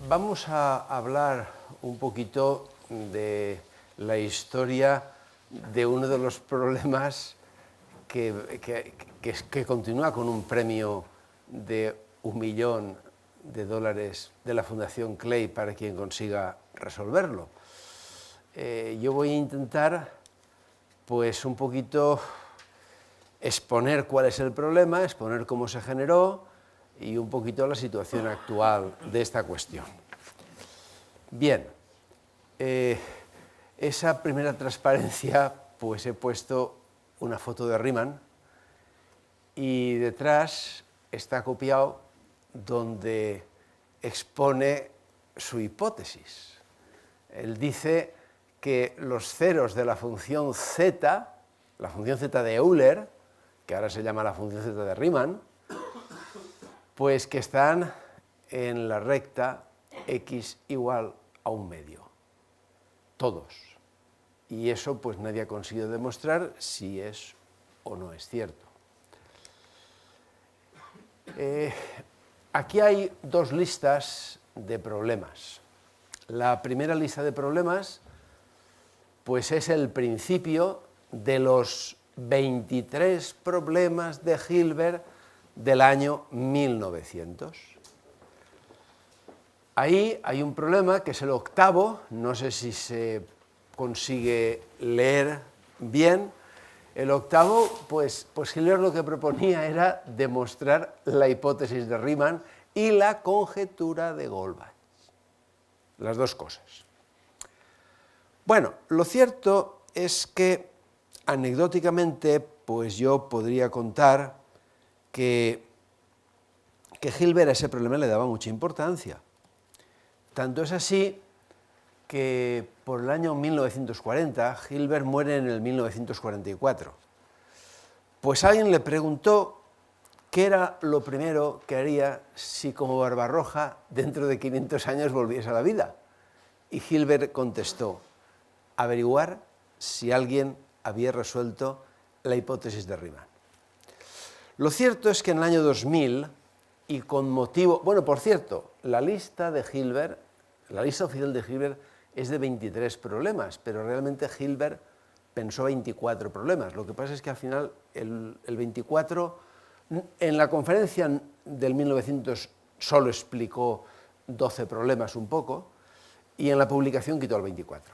Vamos a hablar un poquito de la historia de uno de los problemas que continúa con un premio de $1 millón de la Fundación Clay para quien consiga resolverlo. Yo voy a intentar, pues, un poquito exponer cuál es el problema, exponer cómo se generó y un poquito la situación actual de esta cuestión. Bien, esa primera transparencia, pues he puesto una foto de Riemann y detrás está copiado donde expone su hipótesis. Él dice que los ceros de la función z de Euler, que ahora se llama la función z de Riemann, pues que están en la recta x igual a 1/2. Todos. Y eso pues nadie ha conseguido demostrar si es o no es cierto. Aquí hay dos listas de problemas. La primera lista de problemas pues es el principio de los 23 problemas de Hilbert del año 1900. Ahí hay un problema que es el octavo, no sé si se consigue leer bien. El octavo, pues Hilbert lo que proponía era demostrar la hipótesis de Riemann y la conjetura de Goldbach. Las dos cosas. Bueno, lo cierto es que anecdóticamente, pues yo podría contar que Hilbert a ese problema le daba mucha importancia. Tanto es así que por el año 1940, Hilbert muere en el 1944. Pues alguien le preguntó qué era lo primero que haría si como Barbarroja dentro de 500 años volviese a la vida. Y Hilbert contestó: averiguar si alguien había resuelto la hipótesis de Riemann. Lo cierto es que en el año 2000, y con motivo... Bueno, por cierto, la lista de Hilbert, la lista oficial de Hilbert es de 23 problemas, pero realmente Hilbert pensó 24 problemas. Lo que pasa es que al final el 24, en la conferencia del 1900 solo explicó 12 problemas un poco, y en la publicación quitó el 24.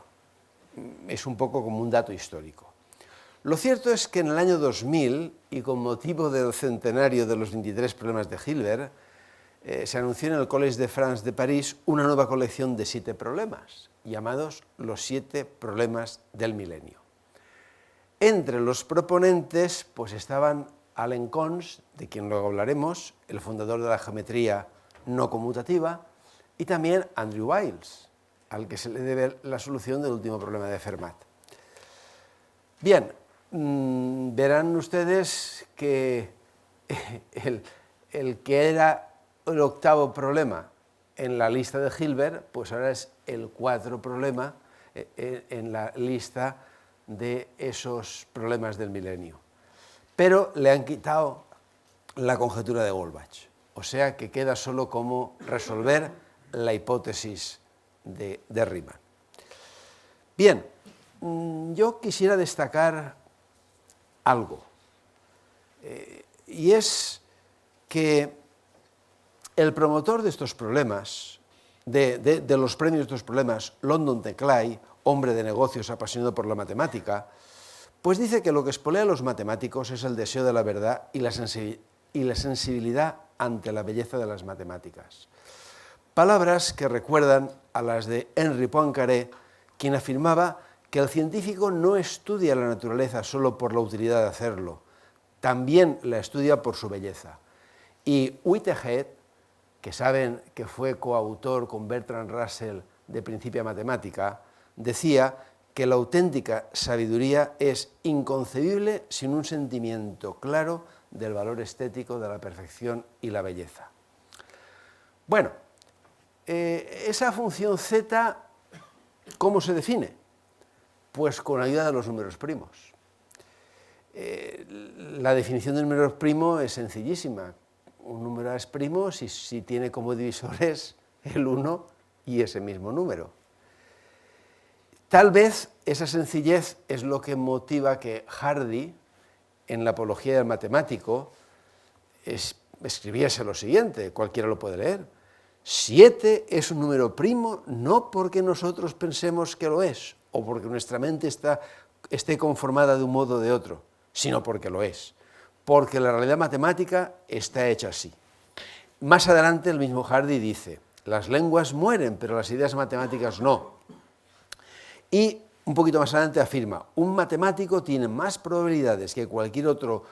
Es un poco como un dato histórico. Lo cierto es que en el año 2000, y con motivo del centenario de los 23 problemas de Hilbert, se anunció en el Collège de France de París una nueva colección de 7 problemas, llamados los 7 problemas del milenio. Entre los proponentes pues estaban Alain Connes, de quien luego hablaremos, el fundador de la geometría no conmutativa, y también Andrew Wiles, al que se le debe la solución del último problema de Fermat. Bien, verán ustedes que el que era el octavo problema en la lista de Hilbert, pues ahora es el 4 problema en la lista de esos problemas del milenio. Pero le han quitado la conjetura de Goldbach, o sea que queda solo como resolver la hipótesis de Riemann. Bien, yo quisiera destacar algo, y es que el promotor de estos problemas, de los premios de estos problemas, London de Clay, hombre de negocios apasionado por la matemática, pues dice que lo que espolea a los matemáticos es el deseo de la verdad y la sensibilidad ante la belleza de las matemáticas. Palabras que recuerdan a las de Henri Poincaré, quien afirmaba que el científico no estudia la naturaleza solo por la utilidad de hacerlo, también la estudia por su belleza. Y Whitehead, que saben que fue coautor con Bertrand Russell de Principia Mathematica, decía que la auténtica sabiduría es inconcebible sin un sentimiento claro del valor estético de la perfección y la belleza. Bueno, esa función z, ¿cómo se define? Pues con ayuda de los números primos. La definición del número primo es sencillísima. un número es primo si tiene como divisores el 1 y ese mismo número. Tal vez esa sencillez es lo que motiva que Hardy, en la Apología del Matemático, escribiese lo siguiente, cualquiera lo puede leer: 7 es un número primo no porque nosotros pensemos que lo es, o porque nuestra mente esté conformada de un modo o de otro, sino porque lo es, porque la realidad matemática está hecha así. Más adelante el mismo Hardy dice: las lenguas mueren, pero las ideas matemáticas no. Y un poquito más adelante afirma: un matemático tiene más probabilidades que cualquier otro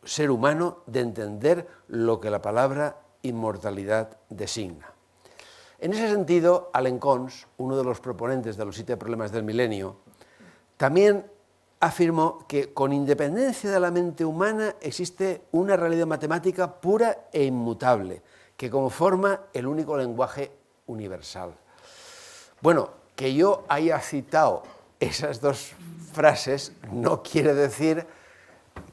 ser humano de entender lo que la palabra inmortalidad designa. En ese sentido, Alan Kons, uno de los proponentes de los 7 problemas del milenio, también afirmó que con independencia de la mente humana existe una realidad matemática pura e inmutable, que conforma el único lenguaje universal. Bueno, que yo haya citado esas dos frases no quiere decir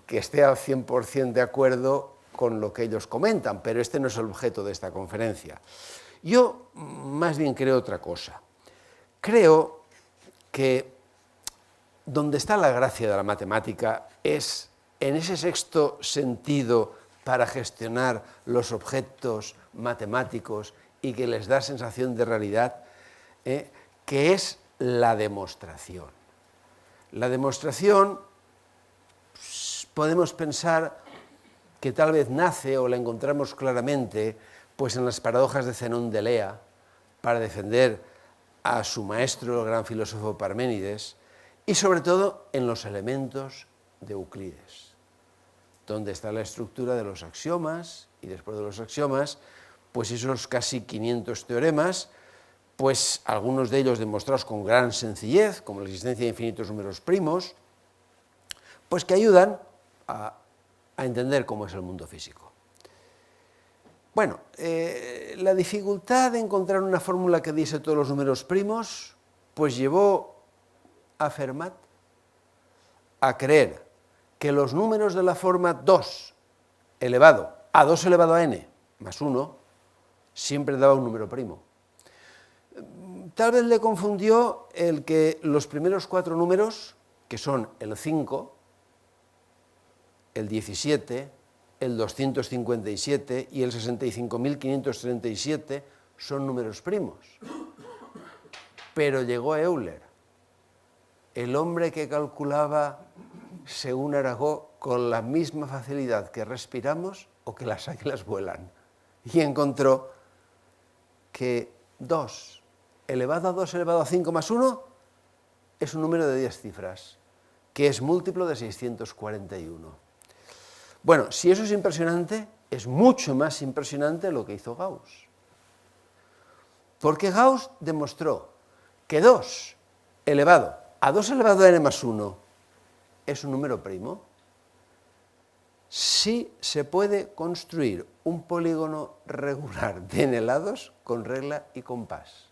que esté al 100% de acuerdo con lo que ellos comentan, pero este no es el objeto de esta conferencia. Yo más bien creo otra cosa. Creo que donde está la gracia de la matemática es en ese sexto sentido para gestionar los objetos matemáticos y que les da sensación de realidad, que es la demostración. La demostración podemos pensar que tal vez nace o la encontramos claramente pues en las paradojas de Zenón de Elea para defender a su maestro, el gran filósofo Parménides, y sobre todo en los elementos de Euclides, donde está la estructura de los axiomas, y después de los axiomas, pues esos casi 500 teoremas, pues algunos de ellos demostrados con gran sencillez, como la existencia de infinitos números primos, pues que ayudan a entender cómo es el mundo físico. Bueno, la dificultad de encontrar una fórmula que diese todos los números primos, pues llevó a Fermat a creer que los números de la forma 2 elevado a 2 elevado a n más 1 siempre daba un número primo. Tal vez le confundió el que los primeros 4 números, que son el 5, el 17, el 257 y el 65.537 son números primos. Pero llegó Euler, el hombre que calculaba, según Arago, con la misma facilidad que respiramos o que las águilas vuelan, y encontró que 2 elevado a 2 elevado a 5 más 1 es un número de 10 cifras, que es múltiplo de 641. Bueno, si eso es impresionante, es mucho más impresionante lo que hizo Gauss. Porque Gauss demostró que 2 elevado a 2 elevado a n más 1 es un número primo si se puede construir un polígono regular de n lados con regla y compás.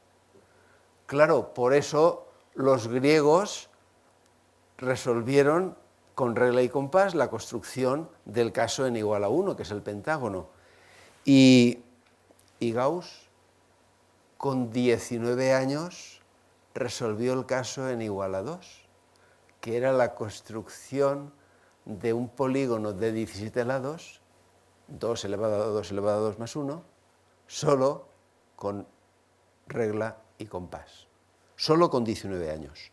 Claro, por eso los griegos resolvieron con regla y compás la construcción del caso n igual a 1, que es el pentágono. Y Gauss, con 19 años, resolvió el caso n igual a 2, que era la construcción de un polígono de 17 lados, 2 elevado a 2 elevado a 2 más 1, solo con regla y compás, solo con 19 años.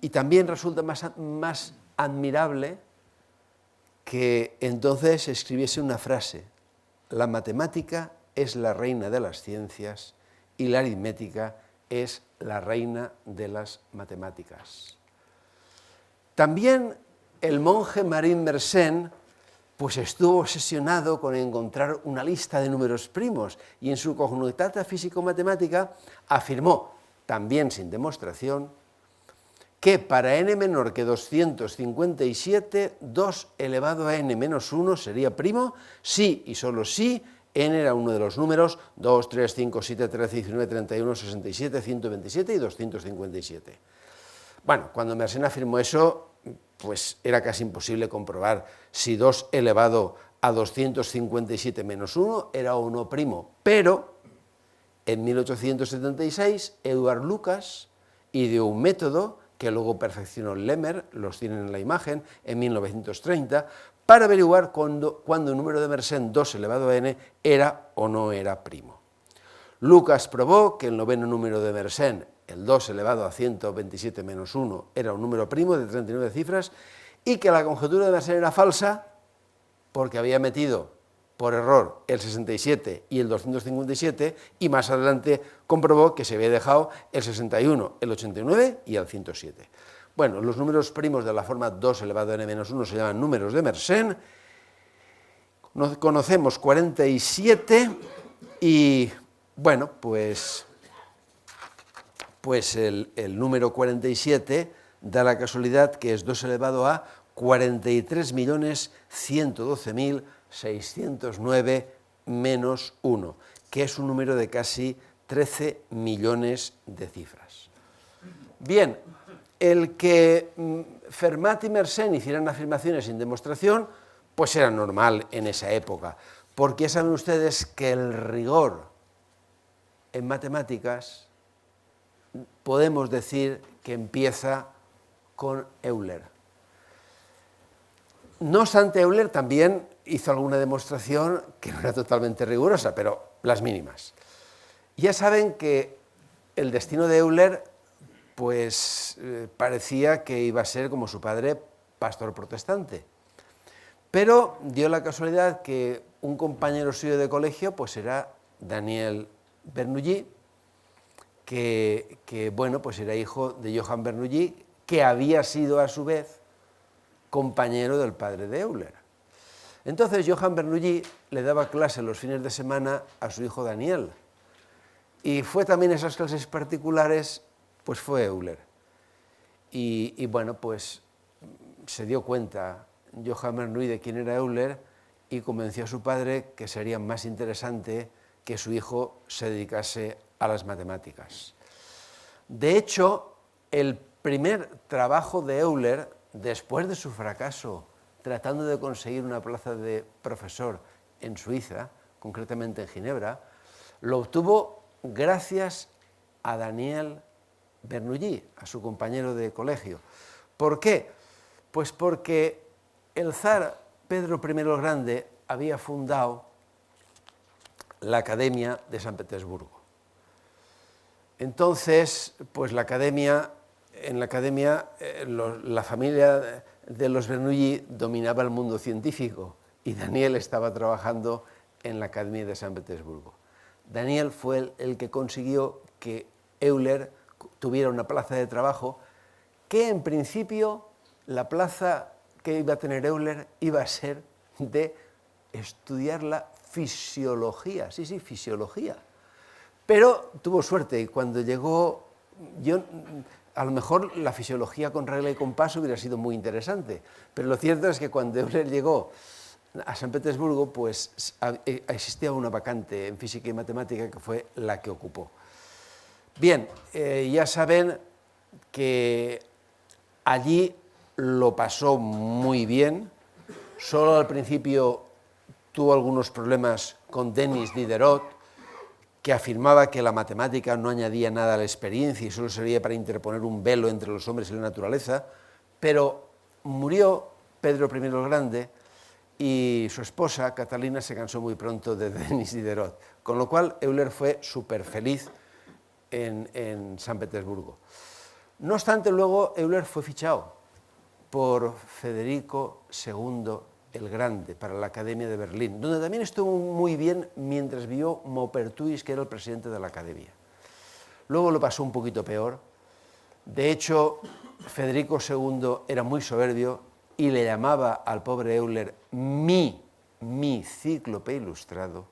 Y también resulta más admirable que entonces escribiese una frase: la matemática es la reina de las ciencias y la aritmética es la reina de las matemáticas. También el monje Marin Mersenne pues estuvo obsesionado con encontrar una lista de números primos y en su Cognitata Físico-Matemática afirmó, también sin demostración, que para n menor que 257, 2 elevado a n menos 1 sería primo si y solo si n era uno de los números 2, 3, 5, 7, 13, 19, 31, 67, 127 y 257. Bueno, cuando Mersenne afirmó eso, pues era casi imposible comprobar si 2 elevado a 257 menos 1 era 1', pero en 1876 Eduard Lucas ideó un método que luego perfeccionó Lemmer, los tienen en la imagen, en 1930, para averiguar cuando un número de Mersenne 2 elevado a n era o no era primo. Lucas probó que el noveno número de Mersenne, el 2 elevado a 127 menos 1, era un número primo de 39 cifras y que la conjetura de Mersenne era falsa porque había metido por error el 67 y el 257 y más adelante comprobó que se había dejado el 61, el 89 y el 107. Bueno, los números primos de la forma 2 elevado a n menos 1 se llaman números de Mersenne. Conocemos 47 y, bueno, pues el número 47 da la casualidad que es 2 elevado a 43.112.609 menos 1, que es un número de casi 13 millones de cifras. Bien, el que Fermat y Mersenne hicieran afirmaciones sin demostración, pues era normal en esa época, porque ya saben ustedes que el rigor en matemáticas podemos decir que empieza con Euler. No obstante, Euler también hizo alguna demostración que no era totalmente rigurosa, pero las mínimas. Ya saben que el destino de Euler pues parecía que iba a ser como su padre, pastor protestante. Pero dio la casualidad que un compañero suyo de colegio pues era Daniel Bernoulli, que bueno, pues era hijo de Johann Bernoulli, que había sido a su vez compañero del padre de Euler. Entonces Johann Bernoulli le daba clase los fines de semana a su hijo Daniel, y fue también esas clases particulares, pues fue Euler. Y bueno, pues se dio cuenta Johann Bernoulli de quién era Euler y convenció a su padre que sería más interesante que su hijo se dedicase a las matemáticas. De hecho, el primer trabajo de Euler, después de su fracaso tratando de conseguir una plaza de profesor en Suiza, concretamente en Ginebra, lo obtuvo gracias a Daniel Bernoulli, a su compañero de colegio. ¿Por qué? Pues porque el zar Pedro I el Grande había fundado la Academia de San Petersburgo. Entonces, pues en la academia la familia de los Bernoulli dominaba el mundo científico y Daniel estaba trabajando en la Academia de San Petersburgo. Daniel fue el que consiguió que Euler tuviera una plaza de trabajo que en principio la plaza que iba a tener Euler iba a ser de estudiar la fisiología, sí, fisiología. Pero tuvo suerte y cuando llegó, a lo mejor la fisiología con regla y compás hubiera sido muy interesante, pero lo cierto es que cuando Euler llegó a San Petersburgo, pues existía una vacante en física y matemática que fue la que ocupó. Bien, ya saben que allí lo pasó muy bien, solo al principio tuvo algunos problemas con Denis Diderot, que afirmaba que la matemática no añadía nada a la experiencia y solo servía para interponer un velo entre los hombres y la naturaleza, pero murió Pedro I el Grande y su esposa, Catalina, se cansó muy pronto de Denis Diderot, con lo cual Euler fue súper feliz en San Petersburgo. No obstante, luego Euler fue fichado por Federico II el Grande para la Academia de Berlín, donde también estuvo muy bien mientras vivió Maupertuis, que era el presidente de la Academia. Luego lo pasó un poquito peor. De hecho, Federico II era muy soberbio y le llamaba al pobre Euler mi cíclope ilustrado.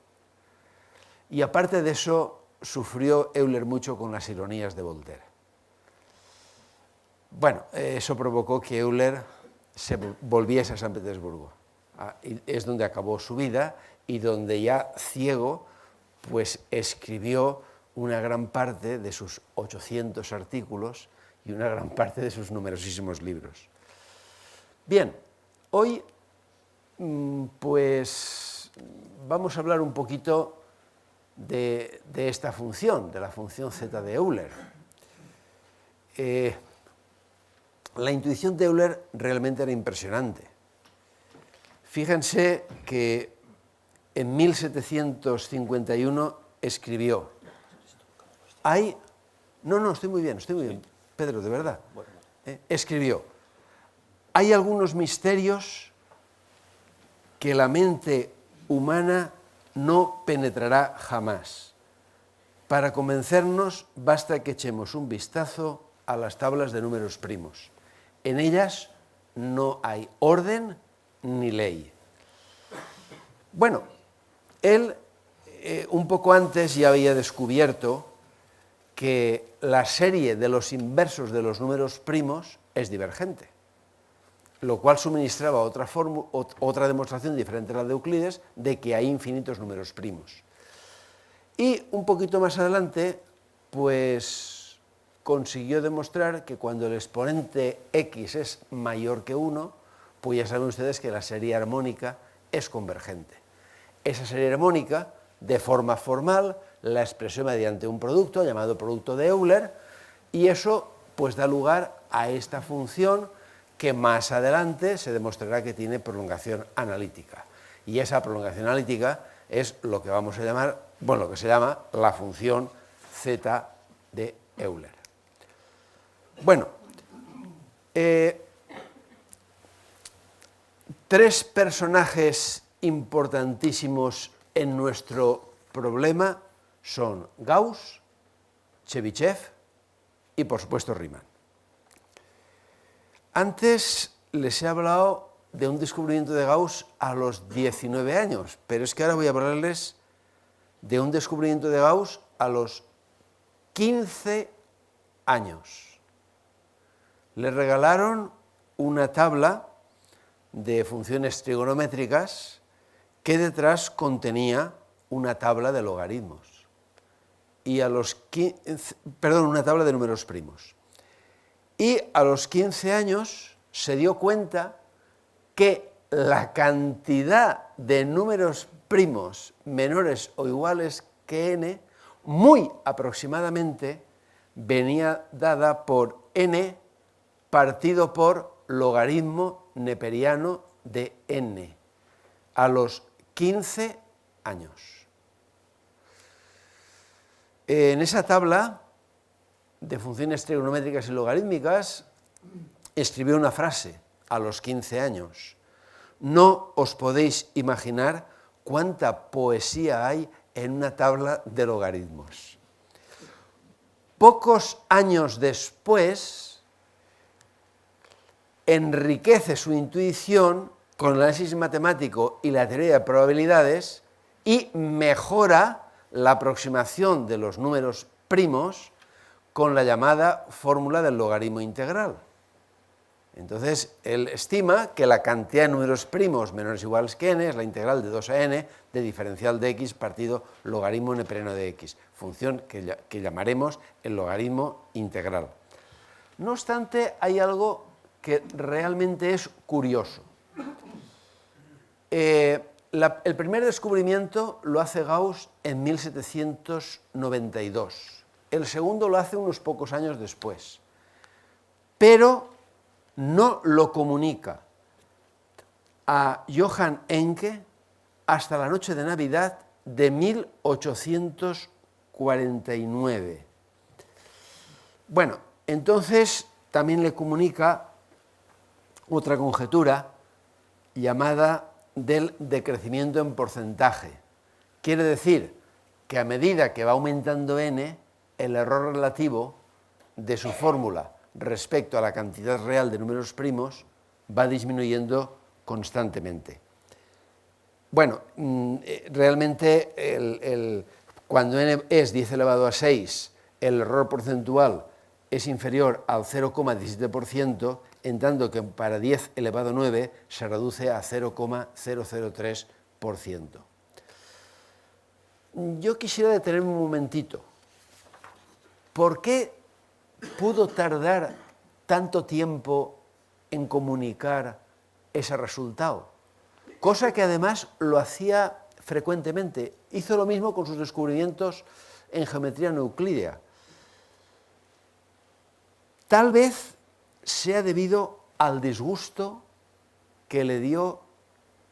Y aparte de eso, sufrió Euler mucho con las ironías de Voltaire. Bueno, eso provocó que Euler se volviese a San Petersburgo. Es donde acabó su vida y donde ya ciego, pues escribió una gran parte de sus 800 artículos y una gran parte de sus numerosísimos libros. Bien, hoy Pues vamos a hablar un poquito de esta función, de la función z de Euler. La intuición de Euler realmente era impresionante. Fíjense que en 1751 escribió, estoy muy bien, Pedro, de verdad. Escribió, hay algunos misterios que la mente humana no penetrará jamás. Para convencernos basta que echemos un vistazo a las tablas de números primos. En ellas no hay orden ni ley. Bueno, él un poco antes ya había descubierto que la serie de los inversos de los números primos es divergente, lo cual suministraba otra demostración diferente a la de Euclides de que hay infinitos números primos. Y un poquito más adelante, pues consiguió demostrar que cuando el exponente x es mayor que 1, pues ya saben ustedes que la serie armónica es convergente. Esa serie armónica, de forma formal, la expresó mediante un producto llamado producto de Euler, y eso pues da lugar a esta función que más adelante se demostrará que tiene prolongación analítica. Y esa prolongación analítica es lo que vamos a llamar, lo que se llama la función z de Euler. Bueno, tres personajes importantísimos en nuestro problema son Gauss, Chebyshev y, por supuesto, Riemann. Antes les he hablado de un descubrimiento de Gauss a los 19 años, pero es que ahora voy a hablarles de un descubrimiento de Gauss a los 15 años. Le regalaron una tabla de funciones trigonométricas que detrás contenía una tabla de logaritmos. Y una tabla de números primos. Y a los 15 años se dio cuenta que la cantidad de números primos menores o iguales que n, muy aproximadamente, venía dada por n partido por logaritmo neperiano de n, a los 15 años. En esa tabla de funciones trigonométricas y logarítmicas escribió una frase a los 15 años. No os podéis imaginar cuánta poesía hay en una tabla de logaritmos. Pocos años después, enriquece su intuición con el análisis matemático y la teoría de probabilidades y mejora la aproximación de los números primos con la llamada fórmula del logaritmo integral. Entonces, él estima que la cantidad de números primos menores o iguales que n es la integral de 2 a n de diferencial de x partido logaritmo neperiano de x, función que llamaremos el logaritmo integral. No obstante, hay algo que realmente es curioso. El primer descubrimiento lo hace Gauss en 1792. El segundo lo hace unos pocos años después. Pero no lo comunica a Johann Encke hasta la noche de Navidad de 1849. Bueno, entonces también le comunica otra conjetura llamada del decrecimiento en porcentaje. Quiere decir que a medida que va aumentando n, el error relativo de su fórmula respecto a la cantidad real de números primos va disminuyendo constantemente. Bueno, realmente cuando n es 10 elevado a 6, el error porcentual es inferior al 0,17%, en tanto que para 10 elevado a 9 se reduce a 0,003%. Yo quisiera detenerme un momentito. ¿Por qué pudo tardar tanto tiempo en comunicar ese resultado? cosa que además lo hacía frecuentemente. Hizo lo mismo con sus descubrimientos en geometría euclídea. Tal vez sea debido al disgusto que le dio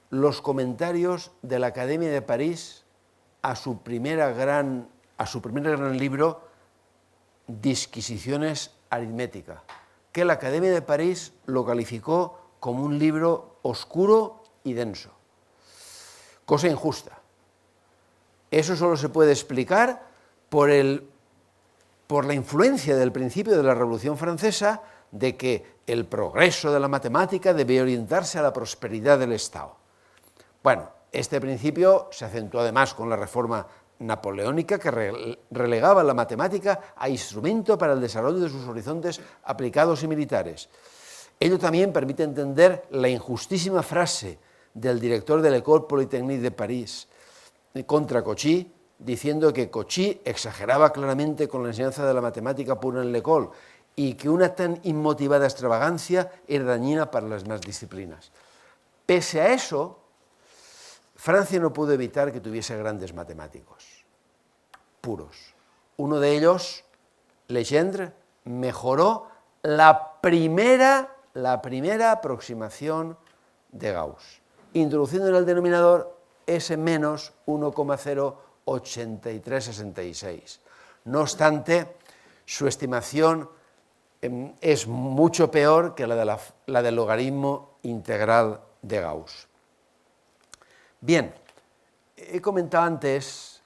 los comentarios de la Academia de París a su primer gran libro, Disquisiciones aritmética, que la Academia de París lo calificó como un libro oscuro y denso. Cosa injusta. Eso solo se puede explicar por la influencia del principio de la Revolución Francesa de que el progreso de la matemática debía orientarse a la prosperidad del Estado. Bueno, este principio se acentuó además con la reforma napoleónica, que relegaba la matemática a instrumento para el desarrollo de sus horizontes aplicados y militares. Ello también permite entender la injustísima frase del director de l'École Polytechnique de París contra Cauchy, diciendo que Cauchy exageraba claramente con la enseñanza de la matemática pura en l'École y que una tan inmotivada extravagancia era dañina para las demás disciplinas. Pese a eso, Francia no pudo evitar que tuviese grandes matemáticos puros. Uno de ellos, Legendre, mejoró la primera aproximación de Gauss, introduciendo en el denominador S menos 1,08366. No obstante, su estimación es mucho peor que la del logaritmo integral de Gauss. Bien, he comentado antes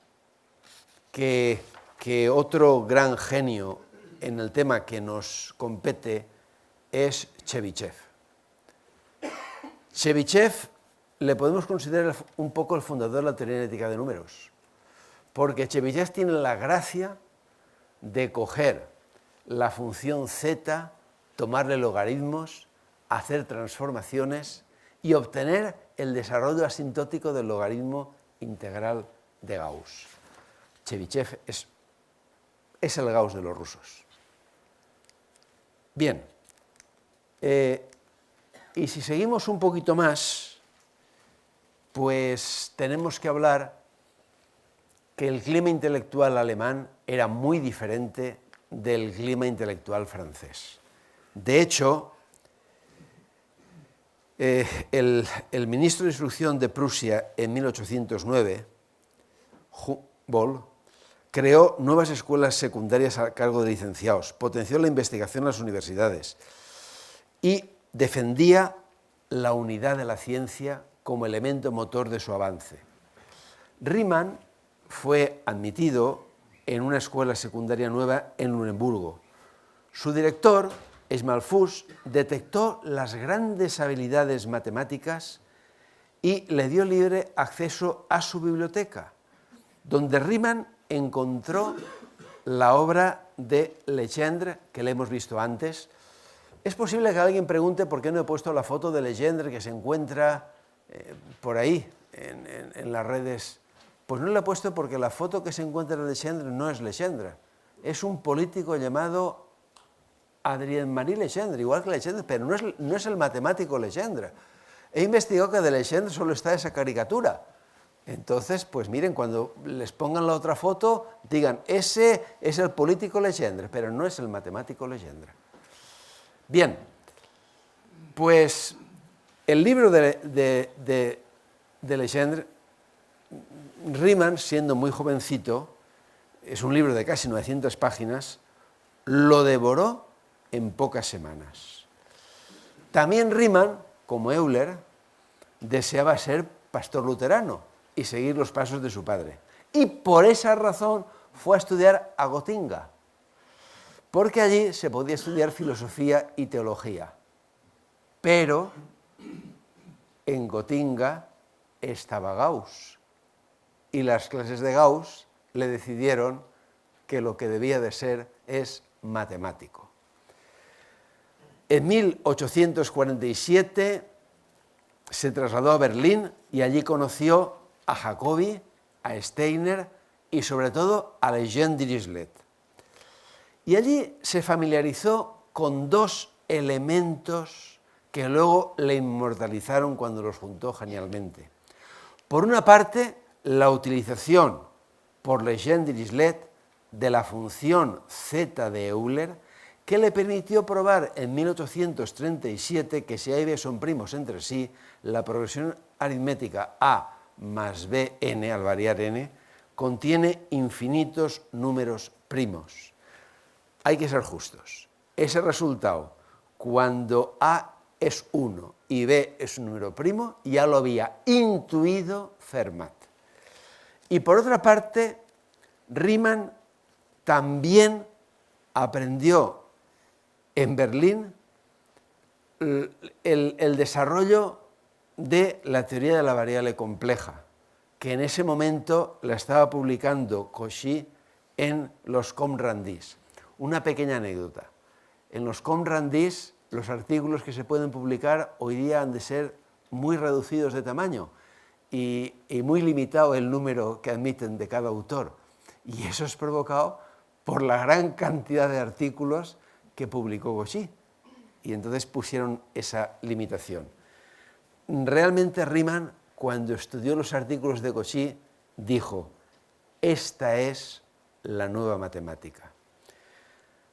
que otro gran genio en el tema que nos compete es Chebyshev. Chebyshev le podemos considerar un poco el fundador de la teoría analítica de números, porque Chebyshev tiene la gracia de coger la función z, tomarle logaritmos, hacer transformaciones y obtener el desarrollo asintótico del logaritmo integral de Gauss. Chebyshev es el Gauss de los rusos. Bien, y si seguimos un poquito más, pues tenemos que hablar que el clima intelectual alemán era muy diferente del clima intelectual francés. De hecho, el ministro de Instrucción de Prusia en 1809, Humboldt, creó nuevas escuelas secundarias a cargo de licenciados, potenció la investigación en las universidades y defendía la unidad de la ciencia como elemento motor de su avance. Riemann fue admitido en una escuela secundaria nueva en Luneburgo. Su director, Schmalfuss, detectó las grandes habilidades matemáticas y le dio libre acceso a su biblioteca, donde Riemann encontró la obra de Legendre, que le hemos visto antes. Es posible que alguien pregunte por qué no he puesto la foto de Legendre que se encuentra por ahí, en las redes. Pues no la he puesto porque la foto que se encuentra de Legendre no es Legendre, es un político llamado Adrien-Marie Legendre, igual que Legendre, pero no es el matemático Legendre. He investigado que de Legendre solo está esa caricatura. Entonces, pues miren, cuando les pongan la otra foto, digan, ese es el político Legendre, pero no es el matemático Legendre. Bien, pues el libro de Legendre, Riemann, siendo muy jovencito, es un libro de casi 900 páginas, lo devoró en pocas semanas. También Riemann, como Euler, deseaba ser pastor luterano y seguir los pasos de su padre. Y por esa razón fue a estudiar a Gotinga, porque allí se podía estudiar filosofía y teología. Pero en Gotinga estaba Gauss, y las clases de Gauss le decidieron que lo que debía de ser es matemático. En 1847 se trasladó a Berlín y allí conoció a Jacobi, a Steiner y sobre todo a Eugène Dirichlet. Y allí se familiarizó con dos elementos que luego le inmortalizaron cuando los juntó genialmente. Por una parte, la utilización por Legendre y Dirichlet de la función z de Euler, que le permitió probar en 1837 que si A y B son primos entre sí, la progresión aritmética A más Bn al variar n contiene infinitos números primos. Hay que ser justos. Ese resultado, cuando A es 1 y B es un número primo, ya lo había intuido Fermat. Y por otra parte, Riemann también aprendió en Berlín el desarrollo de la teoría de la variable compleja, que en ese momento la estaba publicando Cauchy en los Comrandis. Una pequeña anécdota. En los Comrandis, los artículos que se pueden publicar hoy día han de ser muy reducidos de tamaño y muy limitado el número que admiten de cada autor. Y eso es provocado por la gran cantidad de artículos que publicó Cauchy. Y entonces pusieron esa limitación. Realmente Riemann, cuando estudió los artículos de Cauchy, dijo: esta es la nueva matemática.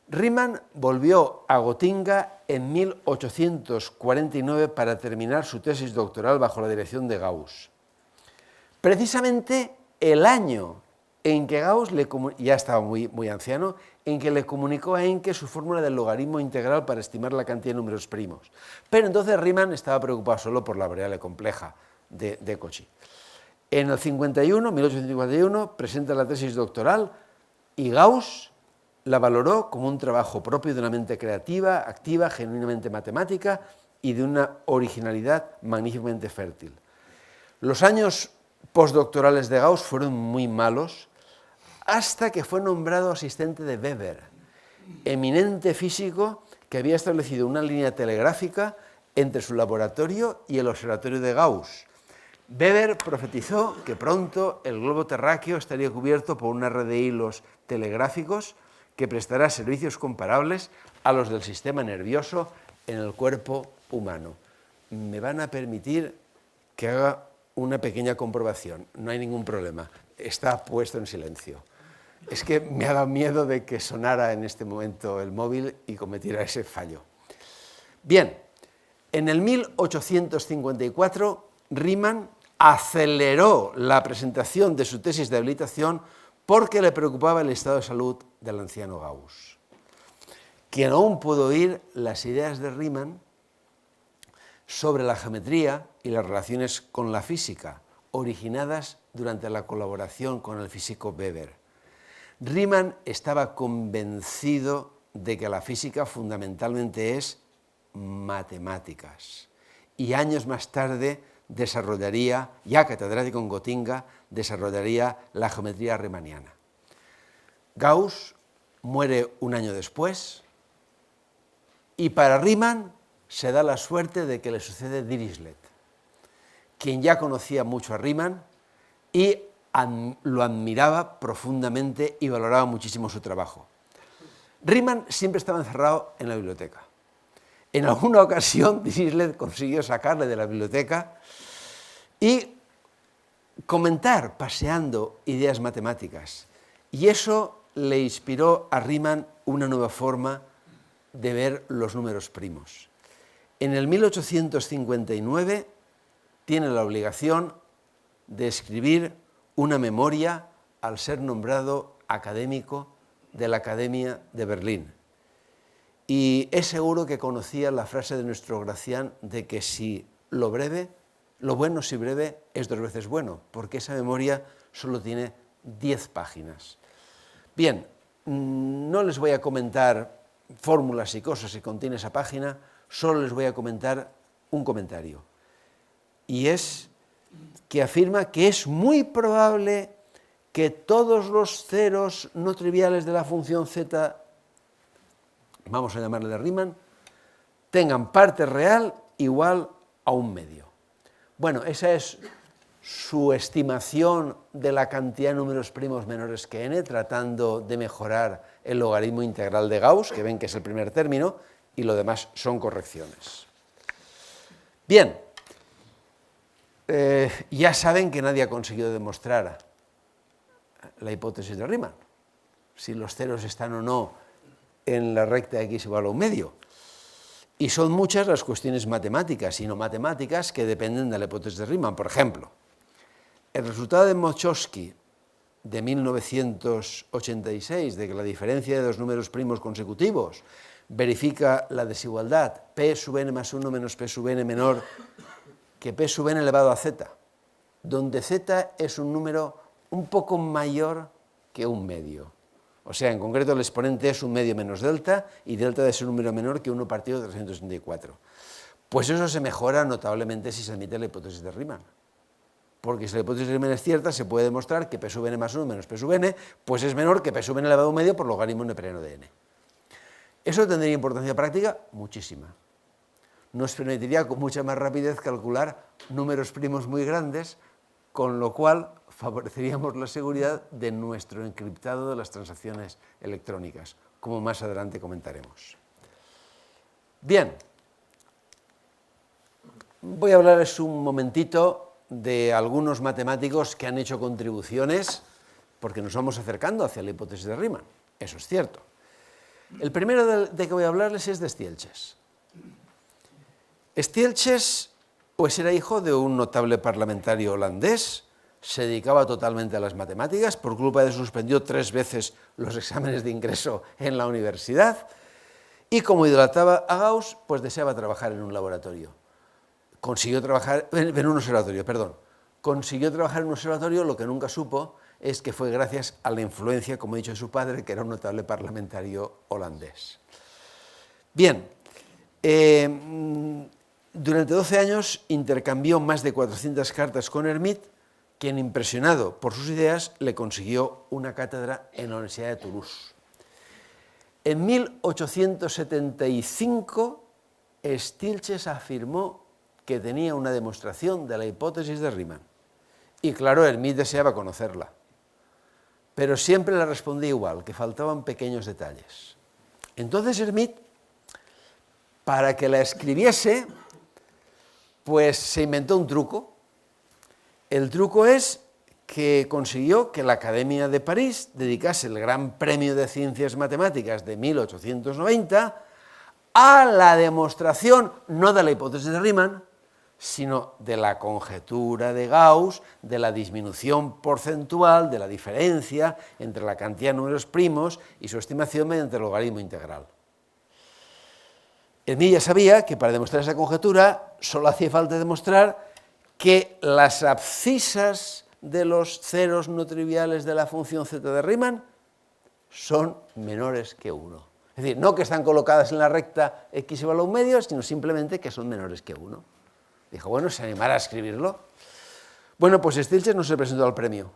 Riemann volvió a Gotinga en 1849 para terminar su tesis doctoral bajo la dirección de Gauss. Precisamente el año en que Gauss, ya estaba muy anciano, en que le comunicó a Encke su fórmula del logaritmo integral para estimar la cantidad de números primos. Pero entonces Riemann estaba preocupado solo por la variable compleja de Cauchy. En el 1851, presenta la tesis doctoral y Gauss la valoró como un trabajo propio de una mente creativa, activa, genuinamente matemática y de una originalidad magníficamente fértil. Los años postdoctorales de Gauss fueron muy malos, hasta que fue nombrado asistente de Weber, eminente físico que había establecido una línea telegráfica entre su laboratorio y el observatorio de Gauss. Weber profetizó que pronto el globo terráqueo estaría cubierto por una red de hilos telegráficos que prestará servicios comparables a los del sistema nervioso en el cuerpo humano. Me van a permitir que haga una pequeña comprobación, no hay ningún problema, está puesto en silencio. Es que me ha dado miedo de que sonara en este momento el móvil y cometiera ese fallo. Bien, en el 1854 Riemann aceleró la presentación de su tesis de habilitación porque le preocupaba el estado de salud del anciano Gauss, quien aún pudo oír las ideas de Riemann sobre la geometría y las relaciones con la física, originadas durante la colaboración con el físico Weber. Riemann estaba convencido de que la física fundamentalmente es matemáticas, y años más tarde desarrollaría, ya catedrático en Gotinga, desarrollaría la geometría riemanniana. Gauss muere un año después y para Riemann se da la suerte de que le sucede Dirichlet, quien ya conocía mucho a Riemann y lo admiraba profundamente y valoraba muchísimo su trabajo. Riemann siempre estaba encerrado en la biblioteca. En alguna ocasión Dirichlet consiguió sacarle de la biblioteca y comentar, paseando, ideas matemáticas. Y eso le inspiró a Riemann una nueva forma de ver los números primos. En el 1859 tiene la obligación de escribir una memoria al ser nombrado académico de la Academia de Berlín. Y es seguro que conocía la frase de nuestro Gracián de que si lo bueno si breve es 2 veces bueno, porque esa memoria solo tiene 10 páginas. Bien, no les voy a comentar fórmulas y cosas que contiene esa página, solo les voy a comentar un comentario. Y es que afirma que es muy probable que todos los ceros no triviales de la función z, vamos a llamarle de Riemann, tengan parte real igual a 1/2. Bueno, esa es su estimación de la cantidad de números primos menores que n, tratando de mejorar el logaritmo integral de Gauss, que ven que es el primer término, y lo demás son correcciones. Bien, ya saben que nadie ha conseguido demostrar la hipótesis de Riemann, si los ceros están o no en la recta x igual a 1/2. Y son muchas las cuestiones matemáticas y no matemáticas que dependen de la hipótesis de Riemann. Por ejemplo, el resultado de Moszkowski de 1986, de que la diferencia de dos números primos consecutivos verifica la desigualdad p sub n más 1 menos p sub n menor que p sub n elevado a z, donde z es un número un poco mayor que 1/2. O sea, en concreto el exponente es 1/2 menos delta, y delta debe ser un número menor que 1 partido de 364. Pues eso se mejora notablemente si se admite la hipótesis de Riemann. Porque si la hipótesis de Riemann es cierta, se puede demostrar que p sub n más 1 menos p sub n, pues es menor que p sub n elevado a 1/2 por logaritmo neperiano de n. Eso tendría importancia práctica muchísima. Nos permitiría con mucha más rapidez calcular números primos muy grandes, con lo cual favoreceríamos la seguridad de nuestro encriptado de las transacciones electrónicas, como más adelante comentaremos. Bien, voy a hablarles un momentito de algunos matemáticos que han hecho contribuciones, porque nos vamos acercando hacia la hipótesis de Riemann, eso es cierto. El primero de que voy a hablarles es de Stieltjes. Stieltjes pues era hijo de un notable parlamentario holandés, se dedicaba totalmente a las matemáticas, por culpa de eso suspendió 3 veces los exámenes de ingreso en la universidad, y como idolatraba a Gauss, pues deseaba trabajar en un laboratorio. Consiguió trabajar en un observatorio, consiguió trabajar en un observatorio, lo que nunca supo es que fue gracias a la influencia, como he dicho, de su padre, que era un notable parlamentario holandés. Bien, durante 12 años intercambió más de 400 cartas con Hermite, quien, impresionado por sus ideas, le consiguió una cátedra en la Universidad de Toulouse. En 1875, Stieltjes afirmó que tenía una demostración de la hipótesis de Riemann. Y claro, Hermite deseaba conocerla, pero siempre le respondía igual, que faltaban pequeños detalles. Entonces Hermite, para que la escribiese, pues se inventó un truco. El truco es que consiguió que la Academia de París dedicase el Gran Premio de Ciencias Matemáticas de 1890 a la demostración, no de la hipótesis de Riemann, sino de la conjetura de Gauss, de la disminución porcentual, de la diferencia entre la cantidad de números primos y su estimación mediante el logaritmo integral. Hermite ya sabía que para demostrar esa conjetura solo hacía falta demostrar que las abscisas de los ceros no triviales de la función z de Riemann son menores que 1. Es decir, no que están colocadas en la recta x igual a 1/2, sino simplemente que son menores que 1. Dijo, bueno, ¿se animará a escribirlo? Bueno, pues Stieltjes no se presentó al premio,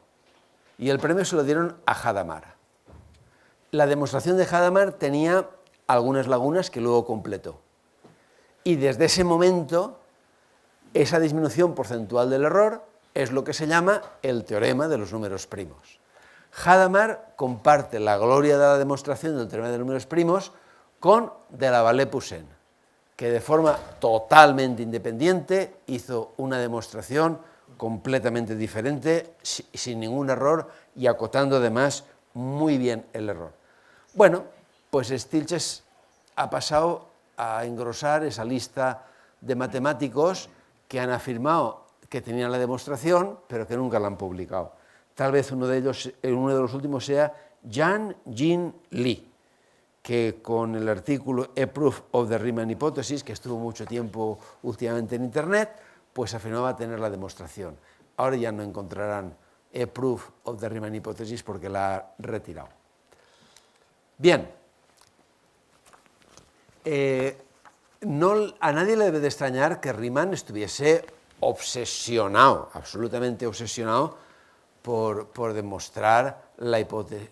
y el premio se lo dieron a Hadamard. La demostración de Hadamard tenía algunas lagunas que luego completó, y desde ese momento esa disminución porcentual del error es lo que se llama el teorema de los números primos. Hadamard comparte la gloria de la demostración del teorema de los números primos con de la Vallée-Poussin, que de forma totalmente independiente hizo una demostración completamente diferente, sin ningún error, y acotando además muy bien el error. Bueno, pues Stieltjes ha pasado a engrosar esa lista de matemáticos que han afirmado que tenían la demostración, pero que nunca la han publicado. Tal vez uno de los últimos sea Yang-Jin Lee, que con el artículo A Proof of the Riemann Hypothesis, que estuvo mucho tiempo últimamente en Internet, pues afirmaba tener la demostración. Ahora ya no encontrarán A Proof of the Riemann Hypothesis porque la ha retirado. Bien, a nadie le debe de extrañar que Riemann estuviese obsesionado, absolutamente obsesionado, por demostrar la hipótesis,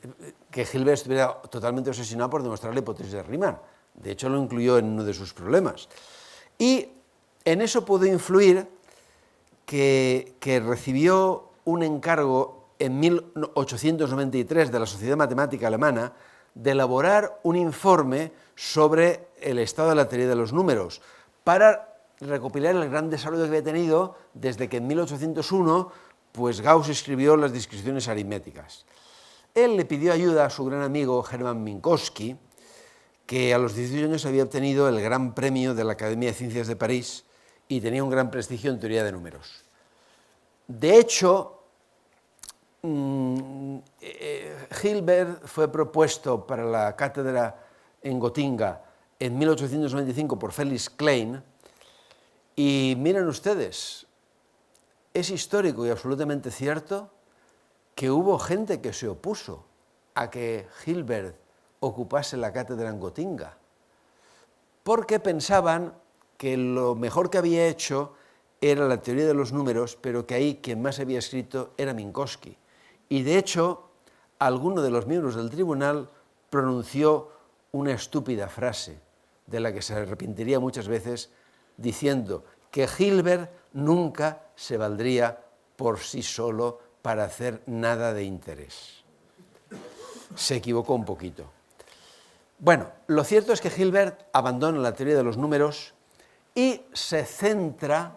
que Hilbert estuviera totalmente obsesionado por demostrar la hipótesis de Riemann. De hecho, lo incluyó en uno de sus problemas. Y en eso pudo influir que recibió un encargo en 1893 de la Sociedad Matemática Alemana de elaborar un informe sobre el estado de la teoría de los números, para recopilar el gran desarrollo que había tenido desde que en 1801 pues Gauss escribió las disquisiciones aritméticas. Él le pidió ayuda a su gran amigo Hermann Minkowski, que a los 18 años había obtenido el gran premio de la Academia de Ciencias de París y tenía un gran prestigio en teoría de números. De hecho, Hilbert fue propuesto para la cátedra en Gotinga en 1895 por Felix Klein, y miren ustedes, es histórico y absolutamente cierto que hubo gente que se opuso a que Hilbert ocupase la cátedra en Gotinga, porque pensaban que lo mejor que había hecho era la teoría de los números, pero que ahí quien más había escrito era Minkowski. Y de hecho, alguno de los miembros del tribunal pronunció una estúpida frase, de la que se arrepentiría muchas veces, diciendo que Hilbert nunca se valdría por sí solo para hacer nada de interés. Se equivocó un poquito. Bueno, lo cierto es que Hilbert abandona la teoría de los números y se centra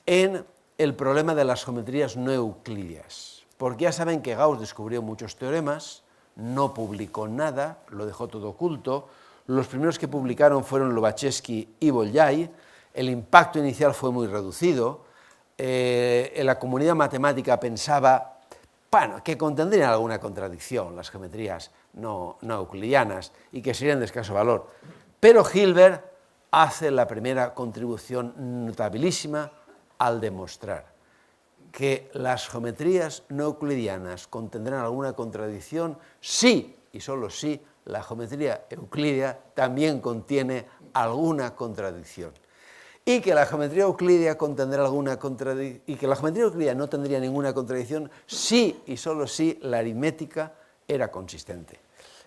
en el problema de las geometrías no euclidias, porque ya saben que Gauss descubrió muchos teoremas, no publicó nada, lo dejó todo oculto. Los primeros que publicaron fueron Lobachevsky y Bolyai. El impacto inicial fue muy reducido. En la comunidad matemática pensaba, bueno, que contendrían alguna contradicción las geometrías no euclidianas y que serían de escaso valor. Pero Hilbert hace la primera contribución notabilísima al demostrar que las geometrías no euclidianas contendrán alguna contradicción si, y solo si, la geometría euclídea también contiene alguna contradicción. Y que la geometría euclídea contendrá alguna contradicción, y que la geometría euclídea no tendría ninguna contradicción si y solo si la aritmética era consistente.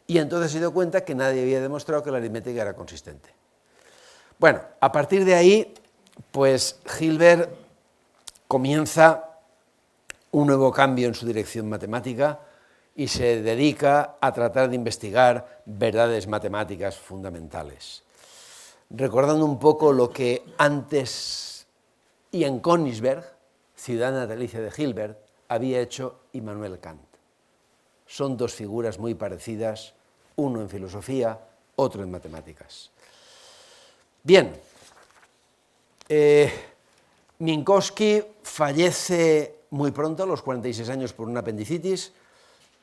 Y entonces se dio cuenta que nadie había demostrado que la aritmética era consistente. Bueno, a partir de ahí, pues Hilbert comienza un nuevo cambio en su dirección matemática y se dedica a tratar de investigar verdades matemáticas fundamentales. Recordando un poco lo que antes Ian Königsberg, ciudad natalicia de Hilbert, había hecho Immanuel Kant. Son dos figuras muy parecidas, uno en filosofía, otro en matemáticas. Bien, Minkowski fallece muy pronto, a los 46 años, por una apendicitis,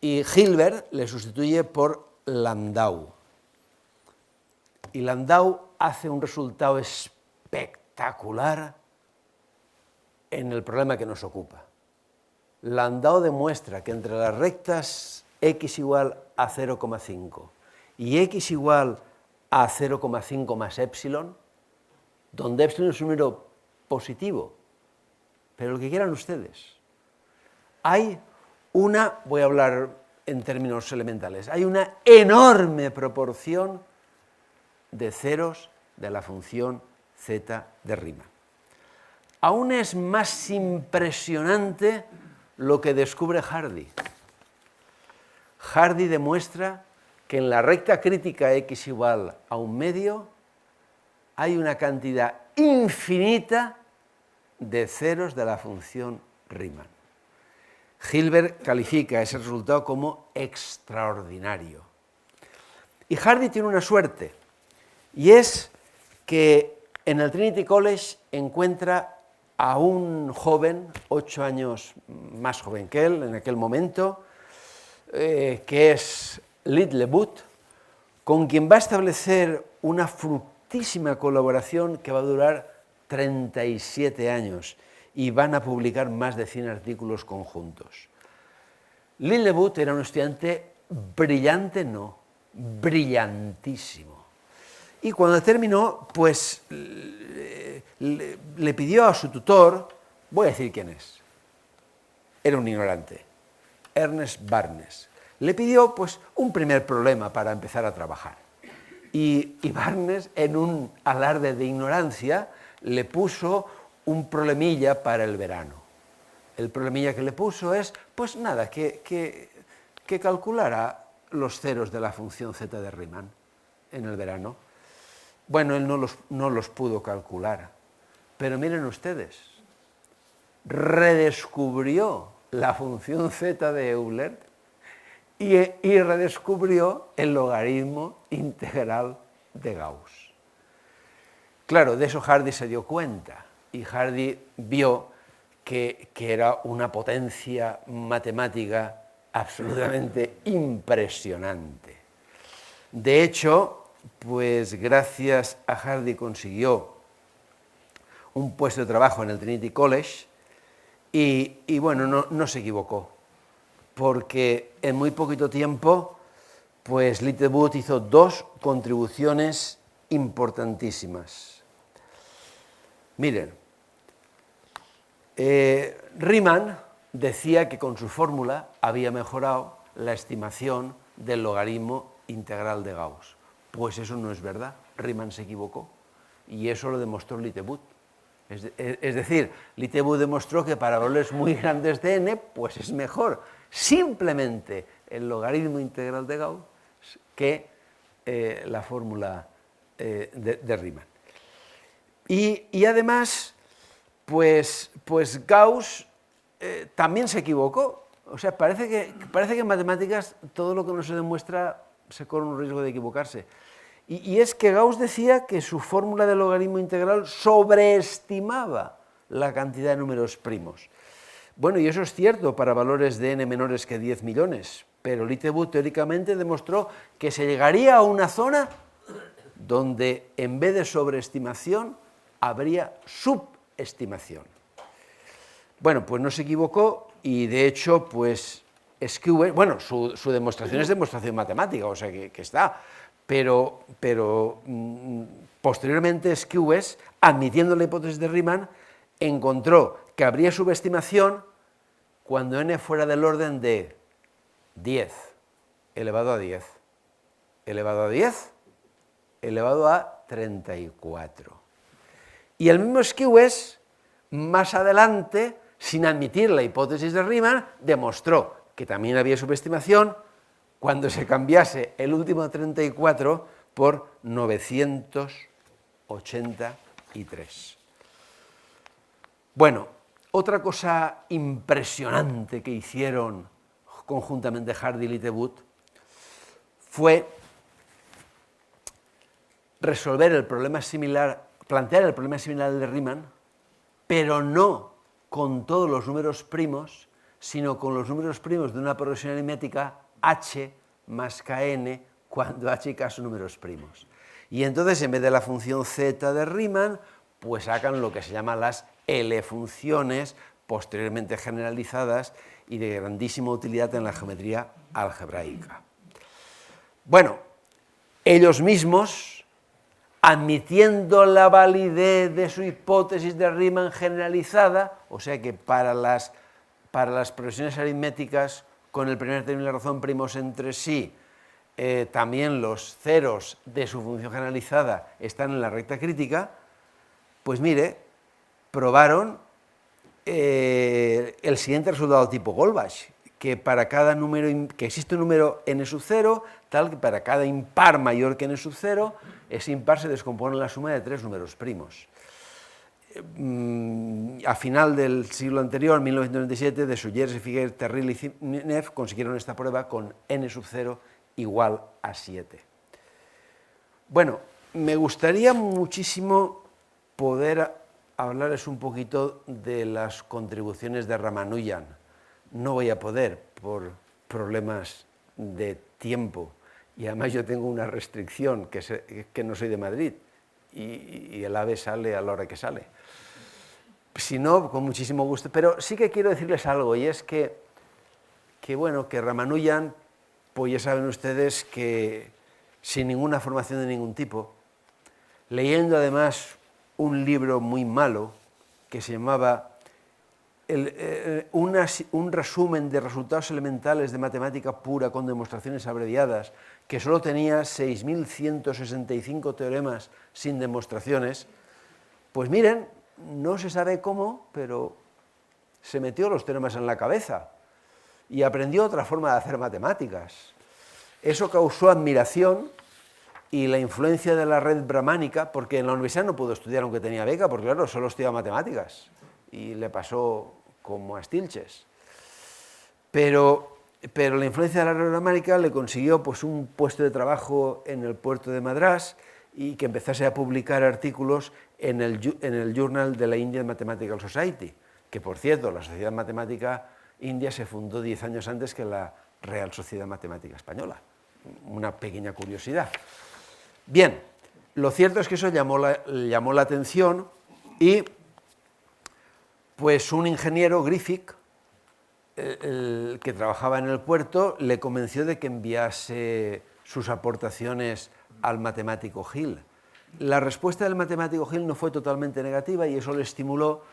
y Hilbert le sustituye por Landau. Y Landau hace un resultado espectacular en el problema que nos ocupa. Landau demuestra que entre las rectas x igual a 0,5 y x igual a 0,5 más epsilon, donde epsilon es un número positivo, pero lo que quieran ustedes, hay una, voy a hablar en términos elementales, hay una enorme proporción de ceros de la función z de Riemann. Aún es más impresionante lo que descubre Hardy. Hardy demuestra que en la recta crítica x igual a 1/2 hay una cantidad infinita de ceros de la función Riemann. Hilbert califica ese resultado como extraordinario. Y Hardy tiene una suerte, y es que en el Trinity College encuentra a un joven, 8 años más joven que él en aquel momento, que es Lyd Lebut, con quien va a establecer una fructísima colaboración que va a durar 37 años y van a publicar más de 100 artículos conjuntos. Lyd Lebut era un estudiante brillante, no, brillantísimo. Y cuando terminó, pues le pidió a su tutor, voy a decir quién es, era un ignorante, Ernest Barnes. Le pidió pues un primer problema para empezar a trabajar. Y Barnes, en un alarde de ignorancia, le puso un problemilla para el verano. El problemilla que le puso es, pues nada, que calculara los ceros de la función z de Riemann en el verano. Bueno, él no los pudo calcular. Pero miren ustedes, redescubrió la función z de Euler y redescubrió el logaritmo integral de Gauss. Claro, de eso Hardy se dio cuenta y Hardy vio que era una potencia matemática absolutamente impresionante. De hecho, pues gracias a Hardy consiguió un puesto de trabajo en el Trinity College y bueno, no se equivocó, porque en muy poquito tiempo, pues Littlewood hizo dos contribuciones importantísimas. Miren, Riemann decía que con su fórmula había mejorado la estimación del logaritmo integral de Gauss. Pues eso no es verdad, Riemann se equivocó y eso lo demostró Littlewood. Es decir, Littlewood demostró que para valores muy grandes de n, pues es mejor simplemente el logaritmo integral de Gauss que la fórmula de Riemann. Y además, pues Gauss también se equivocó. O sea, parece que en matemáticas todo lo que no se demuestra se corre un riesgo de equivocarse. Y es que Gauss decía que su fórmula de logaritmo integral sobreestimaba la cantidad de números primos. Bueno, y eso es cierto para valores de n menores que 10 millones, pero Littlewood teóricamente demostró que se llegaría a una zona donde en vez de sobreestimación habría subestimación. Bueno, pues no se equivocó y de hecho, pues Schwier, bueno, su demostración es demostración matemática, o sea que está, pero posteriormente Schwier, admitiendo la hipótesis de Riemann, encontró que habría subestimación cuando n fuera del orden de 10 elevado a 10 elevado a 10 elevado a 34. Y el mismo Schwier, más adelante, sin admitir la hipótesis de Riemann, demostró que también había subestimación cuando se cambiase el último 34 por 983. Bueno, otra cosa impresionante que hicieron conjuntamente Hardy y Littlewood fue plantear el problema similar al de Riemann, pero no con todos los números primos, sino con los números primos de una progresión aritmética h más kn, cuando h y k son números primos. Y entonces, en vez de la función z de Riemann, pues sacan lo que se llama las L-funciones, posteriormente generalizadas y de grandísima utilidad en la geometría algebraica. Bueno, ellos mismos, admitiendo la validez de su hipótesis de Riemann generalizada, o sea que para las progresiones aritméticas con el primer término de la razón primos entre sí, también los ceros de su función generalizada están en la recta crítica, pues mire, probaron el siguiente resultado tipo Goldbach, que para cada número, que existe un número n sub 0, tal que para cada impar mayor que n sub 0, ese impar se descompone en la suma de tres números primos. A final del siglo anterior, 1997, de Sugers, Figuer, Terril y Neff consiguieron esta prueba con n sub 0 igual a 7. Bueno, me gustaría muchísimo poder hablarles un poquito de las contribuciones de Ramanujan. No voy a poder por problemas de tiempo y además yo tengo una restricción que no soy de Madrid y el AVE sale a la hora que sale. Si no, con muchísimo gusto, pero sí que quiero decirles algo y es que Ramanujan, pues ya saben ustedes que sin ninguna formación de ningún tipo, leyendo además un libro muy malo que se llamaba un resumen de resultados elementales de matemática pura con demostraciones abreviadas, que solo tenía 6.165 teoremas sin demostraciones, pues miren, no se sabe cómo, pero se metió los teoremas en la cabeza y aprendió otra forma de hacer matemáticas. Eso causó admiración y la influencia de la red brahmánica, porque en la universidad no pudo estudiar aunque tenía beca, porque claro, solo estudiaba matemáticas, y le pasó como a Stilches. Pero la influencia de la red brahmánica le consiguió pues, un puesto de trabajo en el puerto de Madrás y que empezase a publicar artículos en el Journal de la Indian Mathematical Society, que por cierto, la Sociedad Matemática India se fundó 10 años antes que la Real Sociedad Matemática Española. Una pequeña curiosidad. Bien, lo cierto es que eso llamó la atención y pues un ingeniero, Griffith, el que trabajaba en el puerto, le convenció de que enviase sus aportaciones al matemático Hill. La respuesta del matemático Hill no fue totalmente negativa y eso le estimuló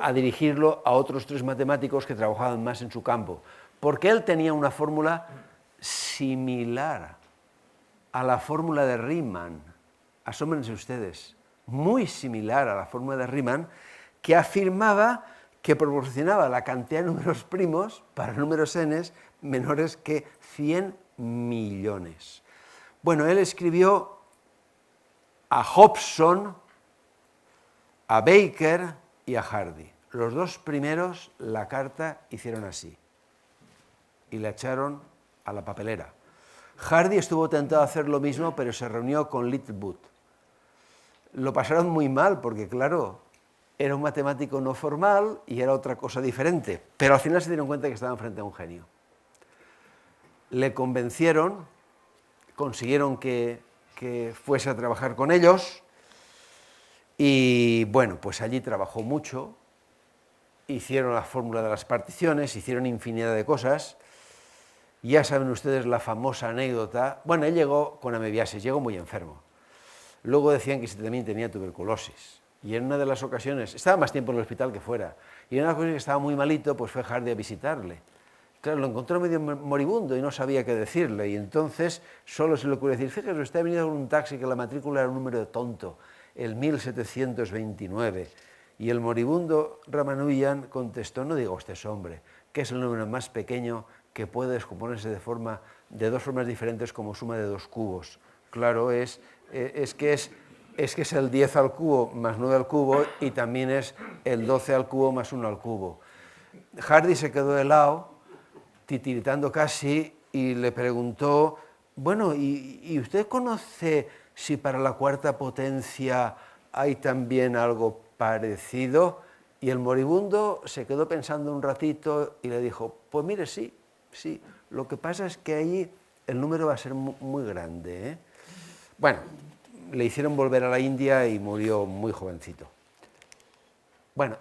a dirigirlo a otros 3 matemáticos que trabajaban más en su campo, porque él tenía una fórmula similar a la fórmula de Riemann, asómbrense ustedes, muy similar a la fórmula de Riemann, que afirmaba que proporcionaba la cantidad de números primos para números n menores que 100 millones. Bueno, él escribió a Hobson, a Baker y a Hardy. Los 2 primeros la carta hicieron así y la echaron a la papelera. Hardy estuvo tentado a hacer lo mismo, pero se reunió con Littlewood. Lo pasaron muy mal porque, claro, era un matemático no formal y era otra cosa diferente, pero al final se dieron cuenta que estaban frente a un genio. Le convencieron, consiguieron que fuese a trabajar con ellos y, bueno, pues allí trabajó mucho, hicieron la fórmula de las particiones, hicieron infinidad de cosas. Ya saben ustedes la famosa anécdota. Bueno, él llegó con amebiasis, llegó muy enfermo. Luego decían que también tenía tuberculosis. Y en una de las ocasiones, estaba más tiempo en el hospital que fuera, y en una ocasión que estaba muy malito, pues fue Hardy a visitarle. Claro, lo encontró medio moribundo y no sabía qué decirle, y entonces solo se le ocurrió decir, fíjese, usted ha venido con un taxi que la matrícula era un número tonto, el 1729. Y el moribundo Ramanujan contestó, no diga usted, hombre, que es el número más pequeño que puede descomponerse de 2 formas diferentes como suma de 2 cubos. Claro, es que es el 10 al cubo más 9 al cubo y también es el 12 al cubo más 1 al cubo. Hardy se quedó helado, titiritando casi, y le preguntó, bueno, ¿y usted conoce si para la 4ª potencia hay también algo parecido? Y el moribundo se quedó pensando un ratito y le dijo, pues mire, sí, lo que pasa es que ahí el número va a ser muy grande, ¿eh? Bueno, le hicieron volver a la India y murió muy jovencito. Bueno,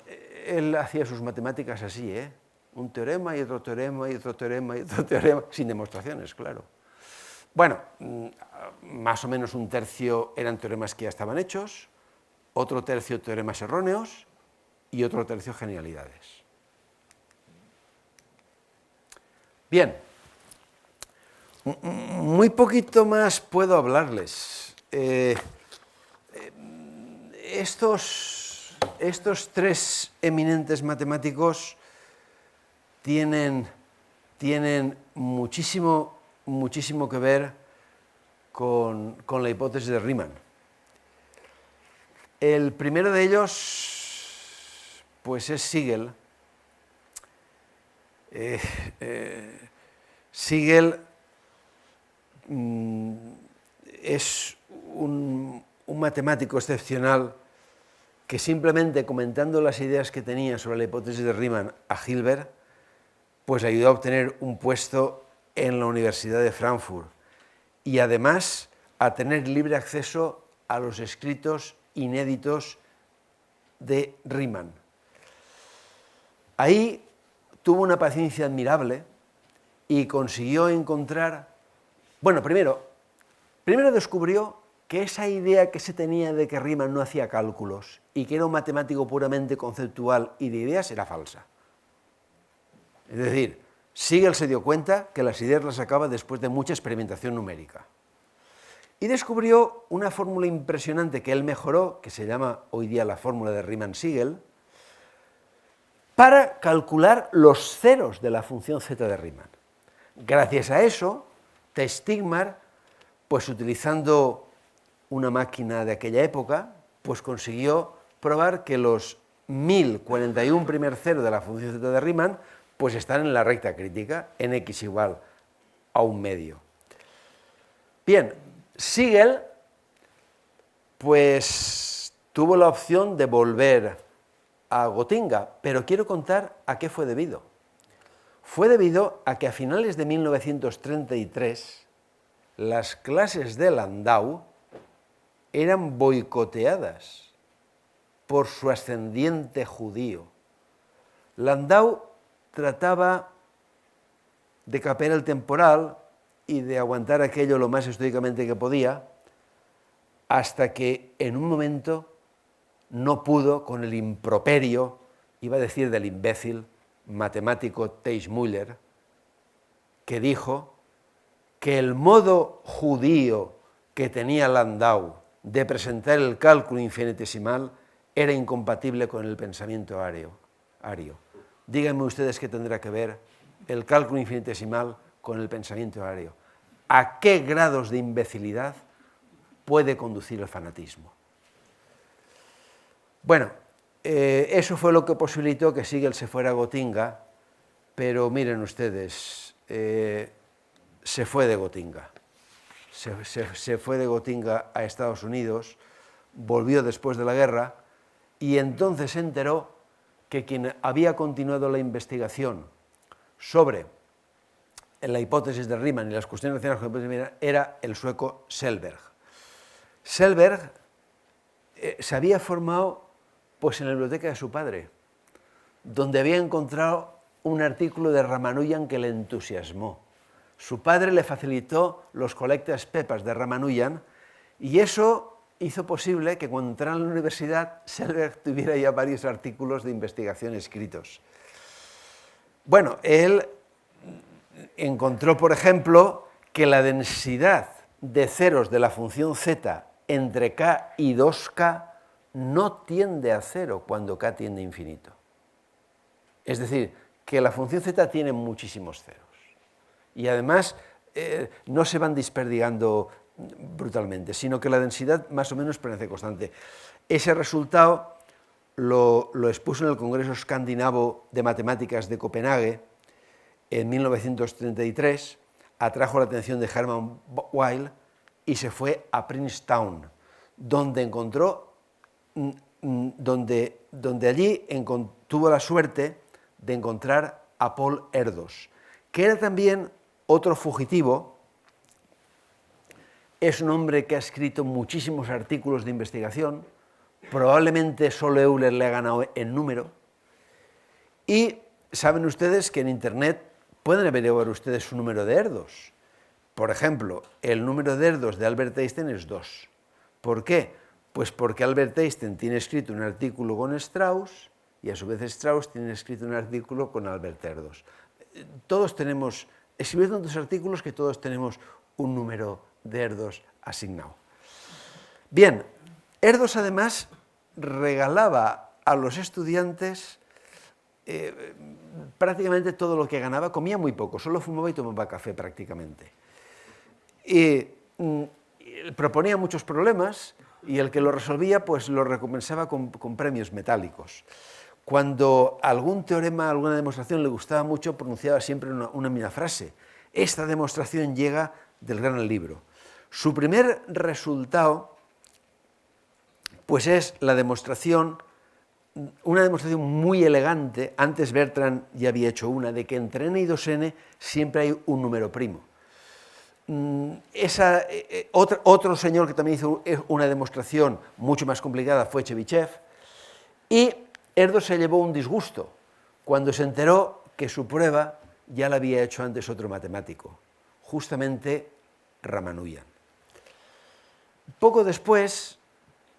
él hacía sus matemáticas así, ¿eh? Un teorema y otro teorema y otro teorema y otro teorema, sin demostraciones, claro. Bueno, más o menos 1/3 eran teoremas que ya estaban hechos, otro 1/3 teoremas erróneos y otro 1/3 genialidades. Bien, muy poquito más puedo hablarles. Estos 3 eminentes matemáticos tienen muchísimo que ver con la hipótesis de Riemann. El primero de ellos, pues es Siegel. Siegel es un matemático excepcional que simplemente comentando las ideas que tenía sobre la hipótesis de Riemann a Hilbert, pues ayudó a obtener un puesto en la Universidad de Frankfurt y además a tener libre acceso a los escritos inéditos de Riemann. Ahí tuvo una paciencia admirable y consiguió encontrar, bueno, primero descubrió que esa idea que se tenía de que Riemann no hacía cálculos y que era un matemático puramente conceptual y de ideas era falsa. Es decir, Siegel se dio cuenta que las ideas las sacaba después de mucha experimentación numérica. Y descubrió una fórmula impresionante que él mejoró, que se llama hoy día la fórmula de Riemann-Siegel, para calcular los ceros de la función z de Riemann. Gracias a eso, Stigmar pues utilizando una máquina de aquella época, pues consiguió probar que los 1041 primer cero de la función z de Riemann pues están en la recta crítica, en x igual a 1/2. Bien, Siegel pues tuvo la opción de volver a Gotinga, pero quiero contar a qué fue debido. Fue debido a que a finales de 1933 las clases de Landau eran boicoteadas por su ascendiente judío. Landau trataba de capear el temporal y de aguantar aquello lo más estoicamente que podía, hasta que en un momento no pudo con el improperio, iba a decir del imbécil, matemático Teichmüller, que dijo que el modo judío que tenía Landau de presentar el cálculo infinitesimal era incompatible con el pensamiento ario. Díganme ustedes qué tendrá que ver el cálculo infinitesimal con el pensamiento ario. ¿A qué grados de imbecilidad puede conducir el fanatismo? Bueno, eso fue lo que posibilitó que Siegel se fuera a Gotinga, pero miren ustedes, se fue de Gotinga. Se fue de Gotinga a Estados Unidos, volvió después de la guerra y entonces se enteró que quien había continuado la investigación sobre la hipótesis de Riemann y las cuestiones relacionadas con la hipótesis de Riemann era el sueco Selberg. Selberg se había formado pues en la biblioteca de su padre, donde había encontrado un artículo de Ramanujan que le entusiasmó. Su padre le facilitó los collected papers de Ramanujan y eso hizo posible que cuando entrara en la universidad Selberg tuviera ya varios artículos de investigación escritos. Bueno, él encontró, por ejemplo, que la densidad de ceros de la función z entre k y 2k no tiende a cero cuando k tiende a infinito. Es decir, que la función z tiene muchísimos ceros. Y además no se van desperdigando brutalmente, sino que la densidad más o menos permanece constante. Ese resultado lo expuso en el Congreso Escandinavo de Matemáticas de Copenhague en 1933, atrajo la atención de Hermann Weyl y se fue a Princeton, donde allí tuvo la suerte de encontrar a Paul Erdős, que era también otro fugitivo. Es un hombre que ha escrito muchísimos artículos de investigación, probablemente solo Euler le ha ganado en número, y saben ustedes que en Internet pueden averiguar ustedes su número de Erdős. Por ejemplo, el número de Erdős de Albert Einstein es 2. ¿Por qué? Pues porque Albert Einstein tiene escrito un artículo con Strauss y a su vez Strauss tiene escrito un artículo con Albert Erdős. Todos tenemos, escribiendo tantos artículos que todos tenemos un número de Erdős asignado. Bien, Erdős además regalaba a los estudiantes prácticamente todo lo que ganaba, comía muy poco, solo fumaba y tomaba café prácticamente. Y proponía muchos problemas y el que lo resolvía pues lo recompensaba con premios metálicos. Cuando algún teorema, alguna demostración le gustaba mucho, pronunciaba siempre una misma frase: esta demostración llega del gran libro. Su primer resultado pues es la demostración, una demostración muy elegante. Antes Bertrand ya había hecho una, de que entre n y 2n siempre hay un número primo. Otro señor que también hizo una demostración mucho más complicada fue Chebyshev, y Erdős se llevó un disgusto cuando se enteró que su prueba ya la había hecho antes otro matemático, justamente Ramanujan. Poco después,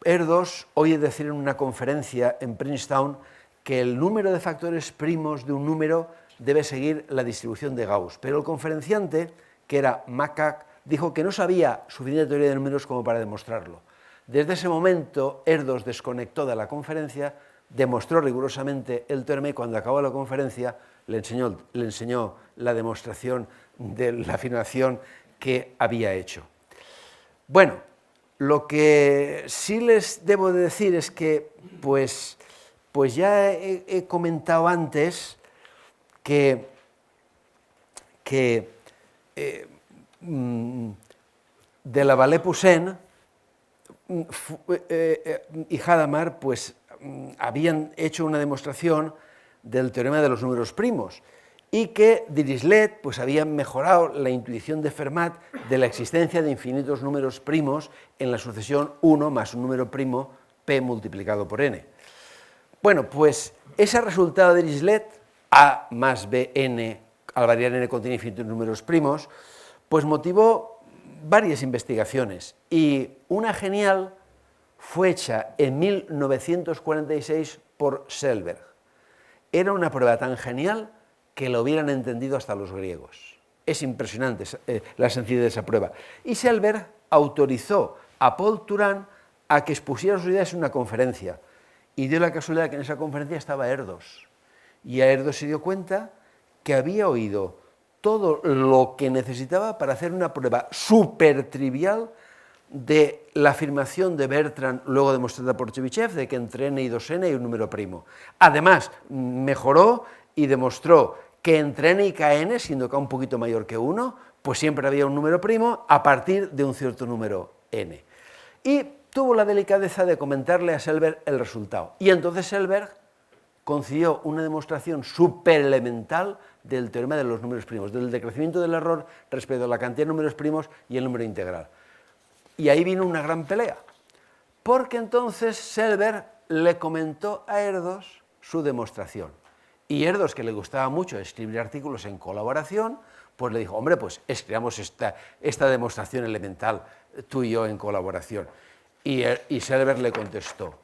Erdős oye decir en una conferencia en Princeton que el número de factores primos de un número debe seguir la distribución de Gauss, pero el conferenciante, que era Macaque, dijo que no sabía suficiente teoría de números como para demostrarlo. Desde ese momento, Erdős desconectó de la conferencia, demostró rigurosamente el teorema y cuando acabó la conferencia le enseñó la demostración de la afirmación que había hecho. Bueno, lo que sí les debo de decir es que, pues ya he comentado antes que de la Vallée-Poussin y Hadamard pues, habían hecho una demostración del teorema de los números primos y que Dirichlet pues, había mejorado la intuición de Fermat de la existencia de infinitos números primos en la sucesión 1 más un número primo p multiplicado por n. Bueno, pues ese resultado de Dirichlet, a más bn al variar n contiene infinitos números primos, pues motivó varias investigaciones y una genial fue hecha en 1946 por Selberg. Era una prueba tan genial que lo hubieran entendido hasta los griegos. Es impresionante la sencillez de esa prueba. Y Selberg autorizó a Paul Turán a que expusiera sus ideas en una conferencia y dio la casualidad que en esa conferencia estaba Erdos. Y a Erdos se dio cuenta que había oído todo lo que necesitaba para hacer una prueba súper trivial de la afirmación de Bertrand, luego demostrada por Chebyshev, de que entre n y 2n hay un número primo. Además, mejoró y demostró que entre n y kn, siendo k un poquito mayor que 1, pues siempre había un número primo a partir de un cierto número n. Y tuvo la delicadeza de comentarle a Selberg el resultado. Y entonces Selberg concedió una demostración súper elemental del teorema de los números primos, del decrecimiento del error respecto a la cantidad de números primos y el número integral. Y ahí vino una gran pelea, porque entonces Selberg le comentó a Erdos su demostración. Y Erdos, que le gustaba mucho escribir artículos en colaboración, pues le dijo, hombre, pues escribamos esta demostración elemental tú y yo en colaboración. Y Selberg le contestó,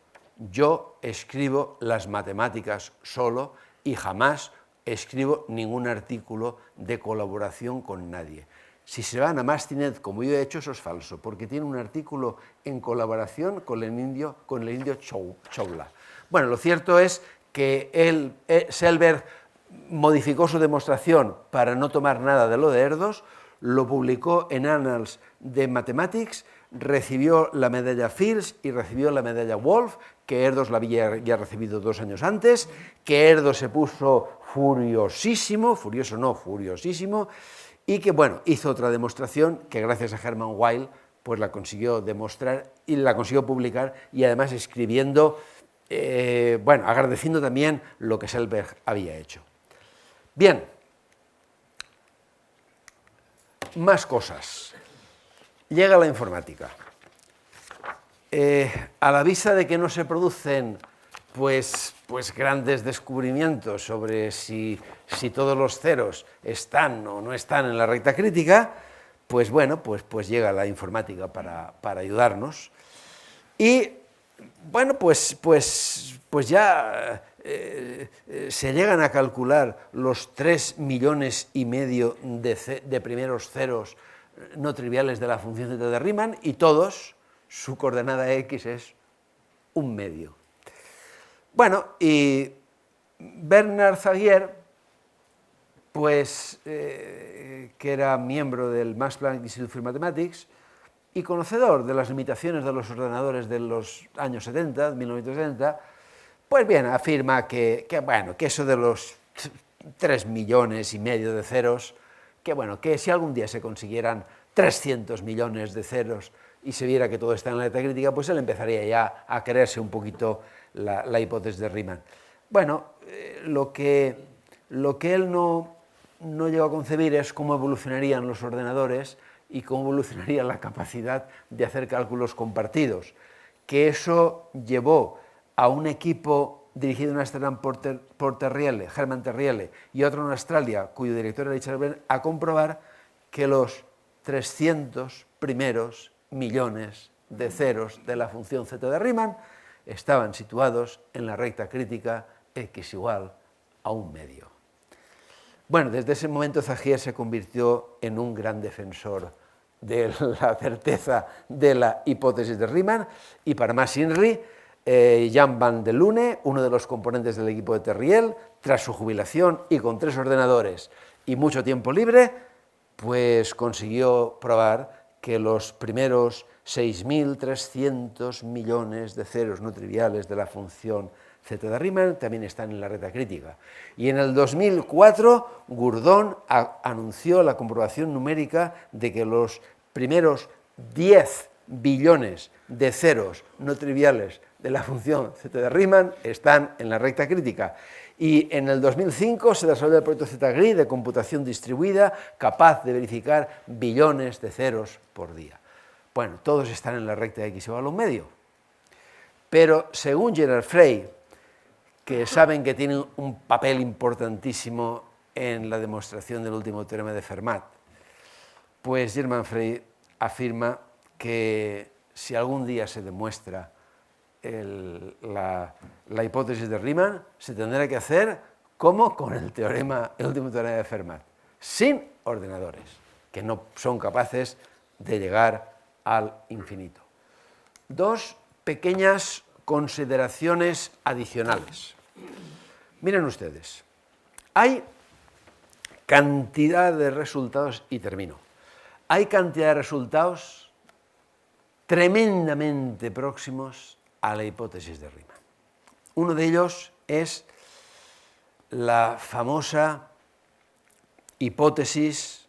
yo escribo las matemáticas solo y jamás escribo ningún artículo de colaboración con nadie. Si se van a Mastinet, como yo he hecho, eso es falso, porque tiene un artículo en colaboración con el indio Chowla. Bueno, lo cierto es que Selberg modificó su demostración para no tomar nada de lo de Erdos, lo publicó en Annals de Mathematics, recibió la medalla Fields y recibió la medalla Wolf, que Erdos la había ya recibido 2 años antes, que Erdos se puso furiosísimo, y que, bueno, hizo otra demostración que gracias a Hermann Weyl pues la consiguió demostrar y la consiguió publicar, y además escribiendo, bueno, agradeciendo también lo que Selberg había hecho. Bien, más cosas. Llega la informática. A la vista de que no se producen pues grandes descubrimimientos sobre si todos los ceros están o no están en la recta crítica, pues bueno, pues llega la informática para ayudarnos. Y bueno, pues ya se llegan a calcular los 3,5 millones de primeros ceros no triviales de la función z de Riemann, y todos, su coordenada x es 1/2. Bueno, y Bernard Zagier, pues, que era miembro del Max Planck Institute for Mathematics y conocedor de las limitaciones de los ordenadores de los años 70, 1970, pues bien, afirma que eso de los 3,5 millones de ceros, que bueno, que si algún día se consiguieran 300 millones de ceros y se viera que todo está en la letra crítica, pues él empezaría ya a creerse un poquito la hipótesis de Riemann. Bueno, lo que él no llegó a concebir es cómo evolucionarían los ordenadores y cómo evolucionaría la capacidad de hacer cálculos compartidos, que eso llevó a un equipo dirigido en Ámsterdam por Terrielle, Hermann Terrielle, y otro en Australia, cuyo director era Richard Brennan, a comprobar que los 300 primeros millones de ceros de la función z de Riemann estaban situados en la recta crítica x igual a 1/2. Bueno, desde ese momento Zagier se convirtió en un gran defensor de la certeza de la hipótesis de Riemann, y para más INRI, Jan van der Lune, uno de los componentes del equipo de Terrielle, tras su jubilación y con 3 ordenadores y mucho tiempo libre, pues consiguió probar que los primeros 6.300 millones de ceros no triviales de la función z de Riemann también están en la recta crítica. Y en el 2004, Gourdon anunció la comprobación numérica de que los primeros 10 billones de ceros no triviales de la función z de Riemann están en la recta crítica. Y en el 2005 se desarrolló el proyecto Z-GRI de computación distribuida capaz de verificar billones de ceros por día. Bueno, todos están en la recta de x igual a 1/2. Pero según Gerard Frey, que saben que tiene un papel importantísimo en la demostración del último teorema de Fermat, pues Gerard Frey afirma que si algún día se demuestra la hipótesis de Riemann, se tendrá que hacer como con el último teorema de Fermat, sin ordenadores, que no son capaces de llegar al infinito. Dos pequeñas consideraciones adicionales. Miren ustedes, hay cantidad de resultados, y termino, hay cantidad de resultados tremendamente próximos a la hipótesis de Riemann. Uno de ellos es la famosa hipótesis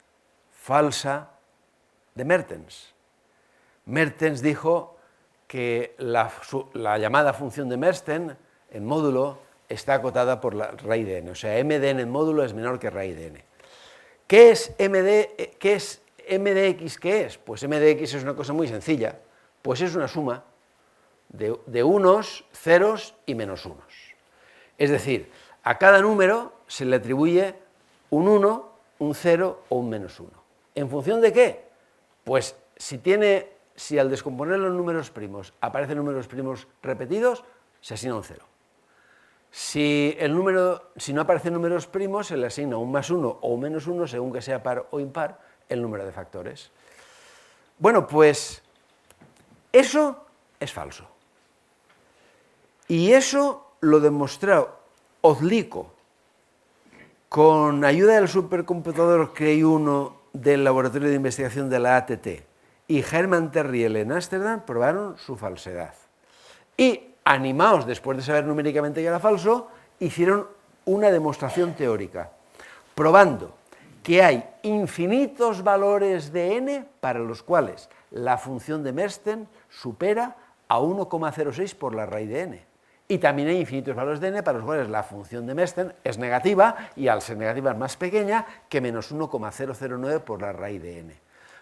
falsa de Mertens. Mertens dijo que la llamada función de Mertens en módulo está acotada por la raíz de n, o sea, m de n en módulo es menor que raíz de n. ¿Qué es m de x? ¿Qué es? Pues m de x es una cosa muy sencilla, pues es una suma de unos, ceros y menos unos. Es decir, a cada número se le atribuye un 1, un 0 o un menos 1. ¿En función de qué? Pues si al descomponer los números primos aparecen números primos repetidos, se asigna un 0. Si no aparecen números primos, se le asigna un más 1 o un menos 1, según que sea par o impar, el número de factores. Bueno, pues eso es falso. Y eso lo demostró Ozlico con ayuda del supercomputador Cray 1 del Laboratorio de Investigación de la ATT y Hermann Terriel en Ámsterdam probaron su falsedad. Y, animados después de saber numéricamente que era falso, hicieron una demostración teórica, probando que hay infinitos valores de n para los cuales la función de Mertens supera a 1,06 por la raíz de n. Y también hay infinitos valores de n para los cuales la función de Mertens es negativa y al ser negativa es más pequeña que menos 1,009 por la raíz de n.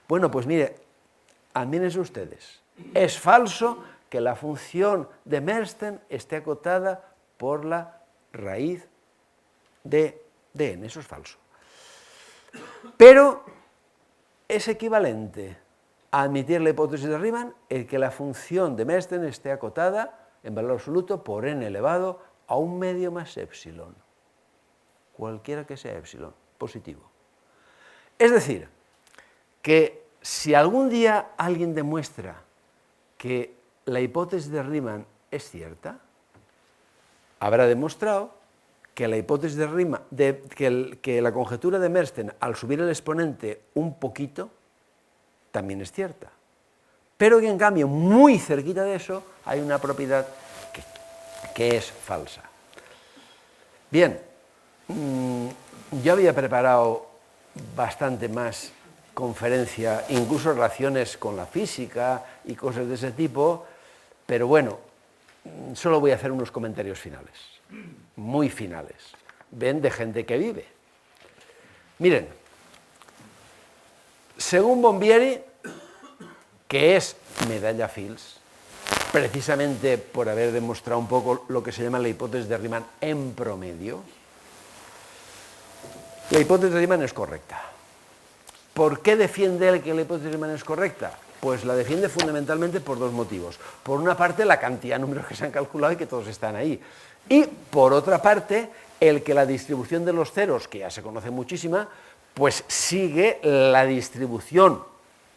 Bueno, pues mire, admírense ustedes, es falso que la función de Mertens esté acotada por la raíz de n, eso es falso. Pero es equivalente a admitir la hipótesis de Riemann el que la función de Mertens esté acotada en valor absoluto por n elevado a 1/2 más epsilon, cualquiera que sea epsilon, positivo. Es decir, que si algún día alguien demuestra que la hipótesis de Riemann es cierta, habrá demostrado que la hipótesis de Riemann, que la conjetura de Mertens al subir el exponente un poquito, también es cierta. Pero que en cambio, muy cerquita de eso, hay una propiedad que es falsa. Bien, yo había preparado bastante más conferencia, incluso relaciones con la física y cosas de ese tipo, pero bueno, solo voy a hacer unos comentarios finales, muy finales, ven, de gente que vive. Miren, según Bombieri, que es medalla Fields, precisamente por haber demostrado un poco lo que se llama la hipótesis de Riemann en promedio, la hipótesis de Riemann es correcta. ¿Por qué defiende él que la hipótesis de Riemann es correcta? Pues la defiende fundamentalmente por dos motivos. Por una parte, la cantidad de números que se han calculado y que todos están ahí. Y por otra parte, el que la distribución de los ceros, que ya se conoce muchísima, pues sigue la distribución,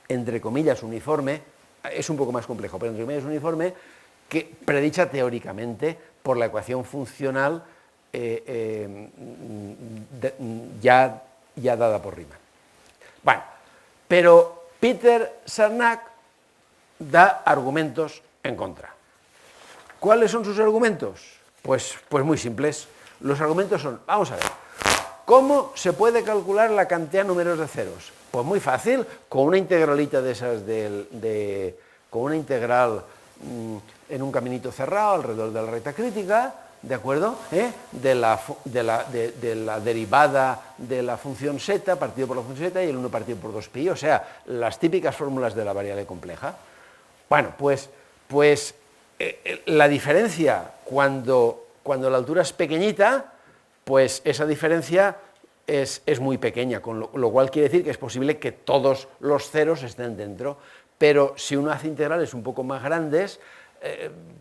entre comillas, uniforme, es un poco más complejo, pero entre comillas uniforme, que predicha teóricamente por la ecuación funcional ya dada por Riemann. Bueno, pero Peter Sarnak da argumentos en contra. ¿Cuáles son sus argumentos? Pues muy simples. Los argumentos son, vamos a ver, ¿cómo se puede calcular la cantidad de números de ceros? Pues muy fácil, con una integralita de esas con una integral en un caminito cerrado alrededor de la recta crítica, ¿de acuerdo? De la derivada de la función z partido por la función z y el 1 partido por 2pi, o sea, las típicas fórmulas de la variable compleja. Bueno, pues la diferencia cuando la altura es pequeñita, pues esa diferencia es muy pequeña, con lo cual quiere decir que es posible que todos los ceros estén dentro, pero si uno hace integrales un poco más grandes,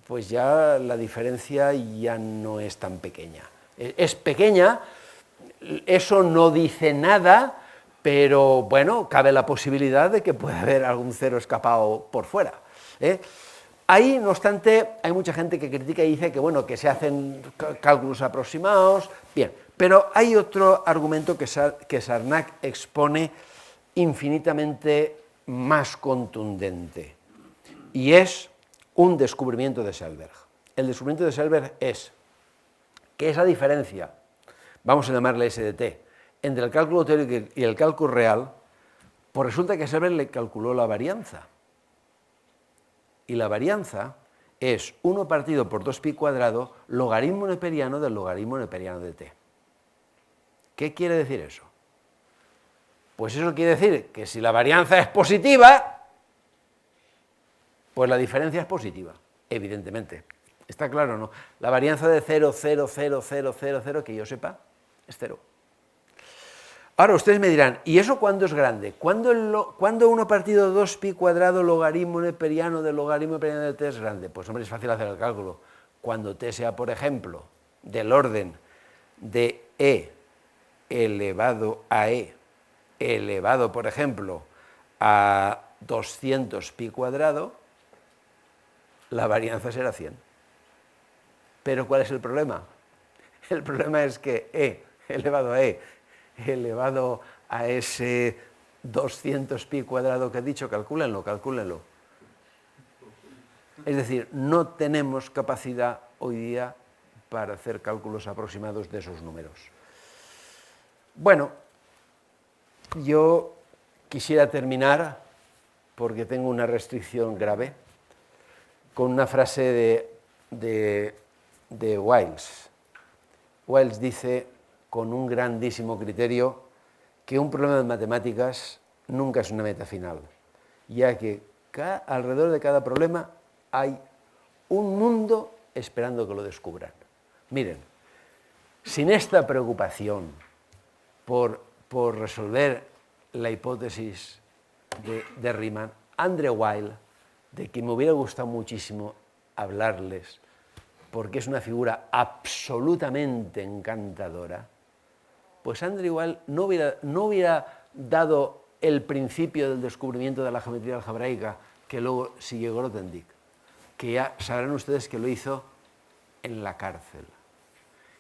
pues ya la diferencia ya no es tan pequeña. Es pequeña, eso no dice nada, pero bueno, cabe la posibilidad de que pueda haber algún cero escapado por fuera. Ahí, no obstante, hay mucha gente que critica y dice que, bueno, que se hacen cálculos aproximados, bien, pero hay otro argumento que Sarnak expone infinitamente más contundente, y es un descubrimiento de Selberg. El descubrimiento de Selberg es que esa diferencia, vamos a llamarle S de t, entre el cálculo teórico y el cálculo real, pues resulta que Selberg le calculó la varianza. Y la varianza es 1 partido por 2pi cuadrado logaritmo neperiano del logaritmo neperiano de t. ¿Qué quiere decir eso? Pues eso quiere decir que si la varianza es positiva, pues la diferencia es positiva, evidentemente. ¿Está claro o no? La varianza de 0, 0, 0, 0, 0, 0, que yo sepa, es 0. Ahora ustedes me dirán, ¿y eso cuándo es grande? ¿Cuándo 1 partido 2pi cuadrado logaritmo neperiano del logaritmo neperiano de t es grande? Pues hombre, es fácil hacer el cálculo. Cuando t sea, por ejemplo, del orden de e elevado a e elevado, por ejemplo, a 200pi cuadrado, la varianza será 100. Pero ¿cuál es el problema? El problema es que e elevado a e elevado a ese 200pi cuadrado que he dicho, calcúlenlo. Es decir, no tenemos capacidad hoy día para hacer cálculos aproximados de esos números. Bueno, yo quisiera terminar, porque tengo una restricción grave, con una frase de Wiles. Wiles dice, con un grandísimo criterio, que un problema de matemáticas nunca es una meta final, ya que alrededor de cada problema hay un mundo esperando que lo descubran. Miren, sin esta preocupación por resolver la hipótesis de Riemann, Andrew Weil, de quien me hubiera gustado muchísimo hablarles, porque es una figura absolutamente encantadora, pues Andrew Weil no hubiera dado el principio del descubrimiento de la geometría algebraica que luego siguió Grothendieck, que ya sabrán ustedes que lo hizo en la cárcel.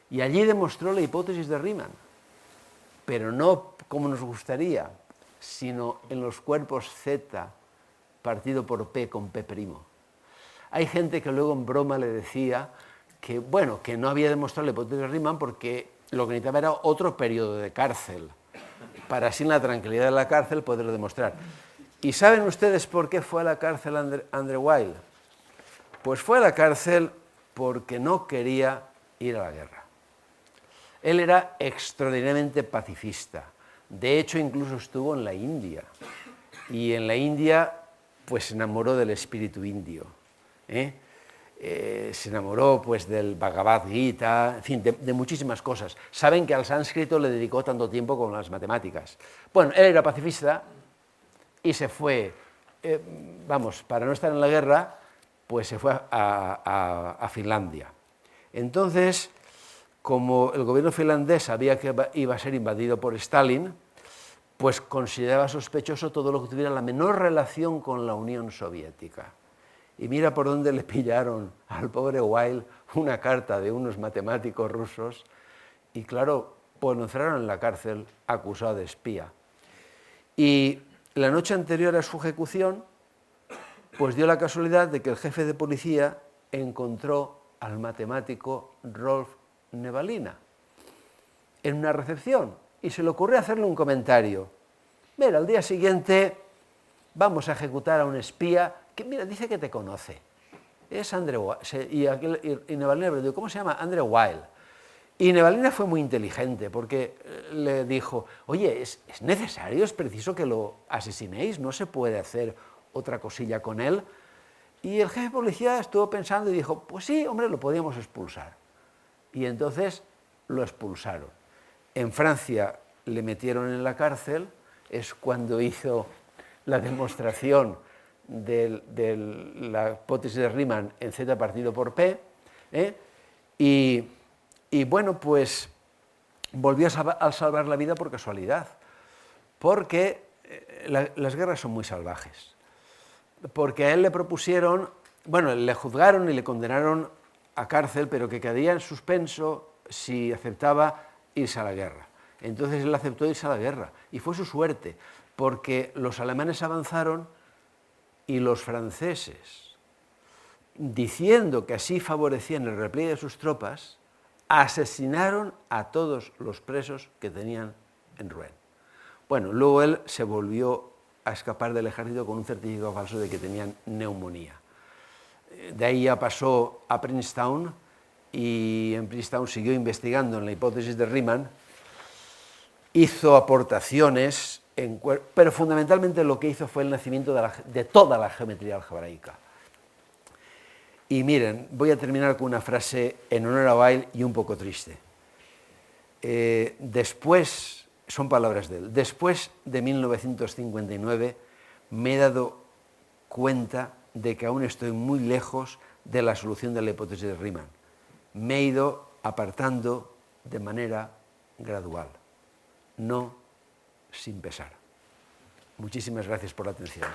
Y allí demostró la hipótesis de Riemann, pero no como nos gustaría, sino en los cuerpos Z partido por P con P'. Hay gente que luego en broma le decía que, bueno, que no había demostrado la hipótesis de Riemann porque lo que necesitaba era otro periodo de cárcel, para así en la tranquilidad de la cárcel poderlo demostrar. ¿Y saben ustedes por qué fue a la cárcel Andrew Weil? Pues fue a la cárcel porque no quería ir a la guerra. Él era extraordinariamente pacifista. De hecho, incluso estuvo en la India. Y en la India, pues se enamoró del espíritu indio. Se enamoró pues del Bhagavad Gita, en fin, de muchísimas cosas. Saben que al sánscrito le dedicó tanto tiempo como a las matemáticas. Bueno, él era pacifista y se fue, para no estar en la guerra, pues se fue a Finlandia. Entonces, como el gobierno finlandés sabía que iba a ser invadido por Stalin, pues consideraba sospechoso todo lo que tuviera la menor relación con la Unión Soviética. Y mira por dónde le pillaron al pobre Weil una carta de unos matemáticos rusos y claro, pues lo encerraron en la cárcel acusado de espía. Y la noche anterior a su ejecución, pues dio la casualidad de que el jefe de policía encontró al matemático Rolf Nevalina en una recepción y se le ocurrió hacerle un comentario. Mira, al día siguiente vamos a ejecutar a un espía que, mira, dice que te conoce. Es Andrew Weil. Y Nevalina le dijo, ¿cómo se llama? Andrew Weil. Y Nevalina fue muy inteligente porque le dijo, oye, es necesario, es preciso que lo asesinéis, no se puede hacer otra cosilla con él. Y el jefe de policía estuvo pensando y dijo, pues sí, hombre, lo podíamos expulsar. Y entonces lo expulsaron. En Francia le metieron en la cárcel, es cuando hizo la demostración de la hipótesis de Riemann en Z partido por P, y bueno, pues volvió a salvar la vida por casualidad, porque las guerras son muy salvajes. Porque a él le propusieron, bueno, le juzgaron y le condenaron a cárcel, pero que quedaría en suspenso si aceptaba irse a la guerra. Entonces él aceptó irse a la guerra, y fue su suerte, porque los alemanes avanzaron y los franceses, diciendo que así favorecían el repliegue de sus tropas, asesinaron a todos los presos que tenían en Rouen. Bueno, luego él se volvió a escapar del ejército con un certificado falso de que tenían neumonía. De ahí ya pasó a Princeton y en Princeton siguió investigando en la hipótesis de Riemann, hizo aportaciones, pero fundamentalmente lo que hizo fue el nacimiento de toda la geometría algebraica. Y miren, voy a terminar con una frase en honor a Weil y un poco triste. Después, son palabras de él, después de 1959 me he dado cuenta de que aún estoy muy lejos de la solución de la hipótesis de Riemann. Me he ido apartando de manera gradual, no sin pesar. Muchísimas gracias por la atención.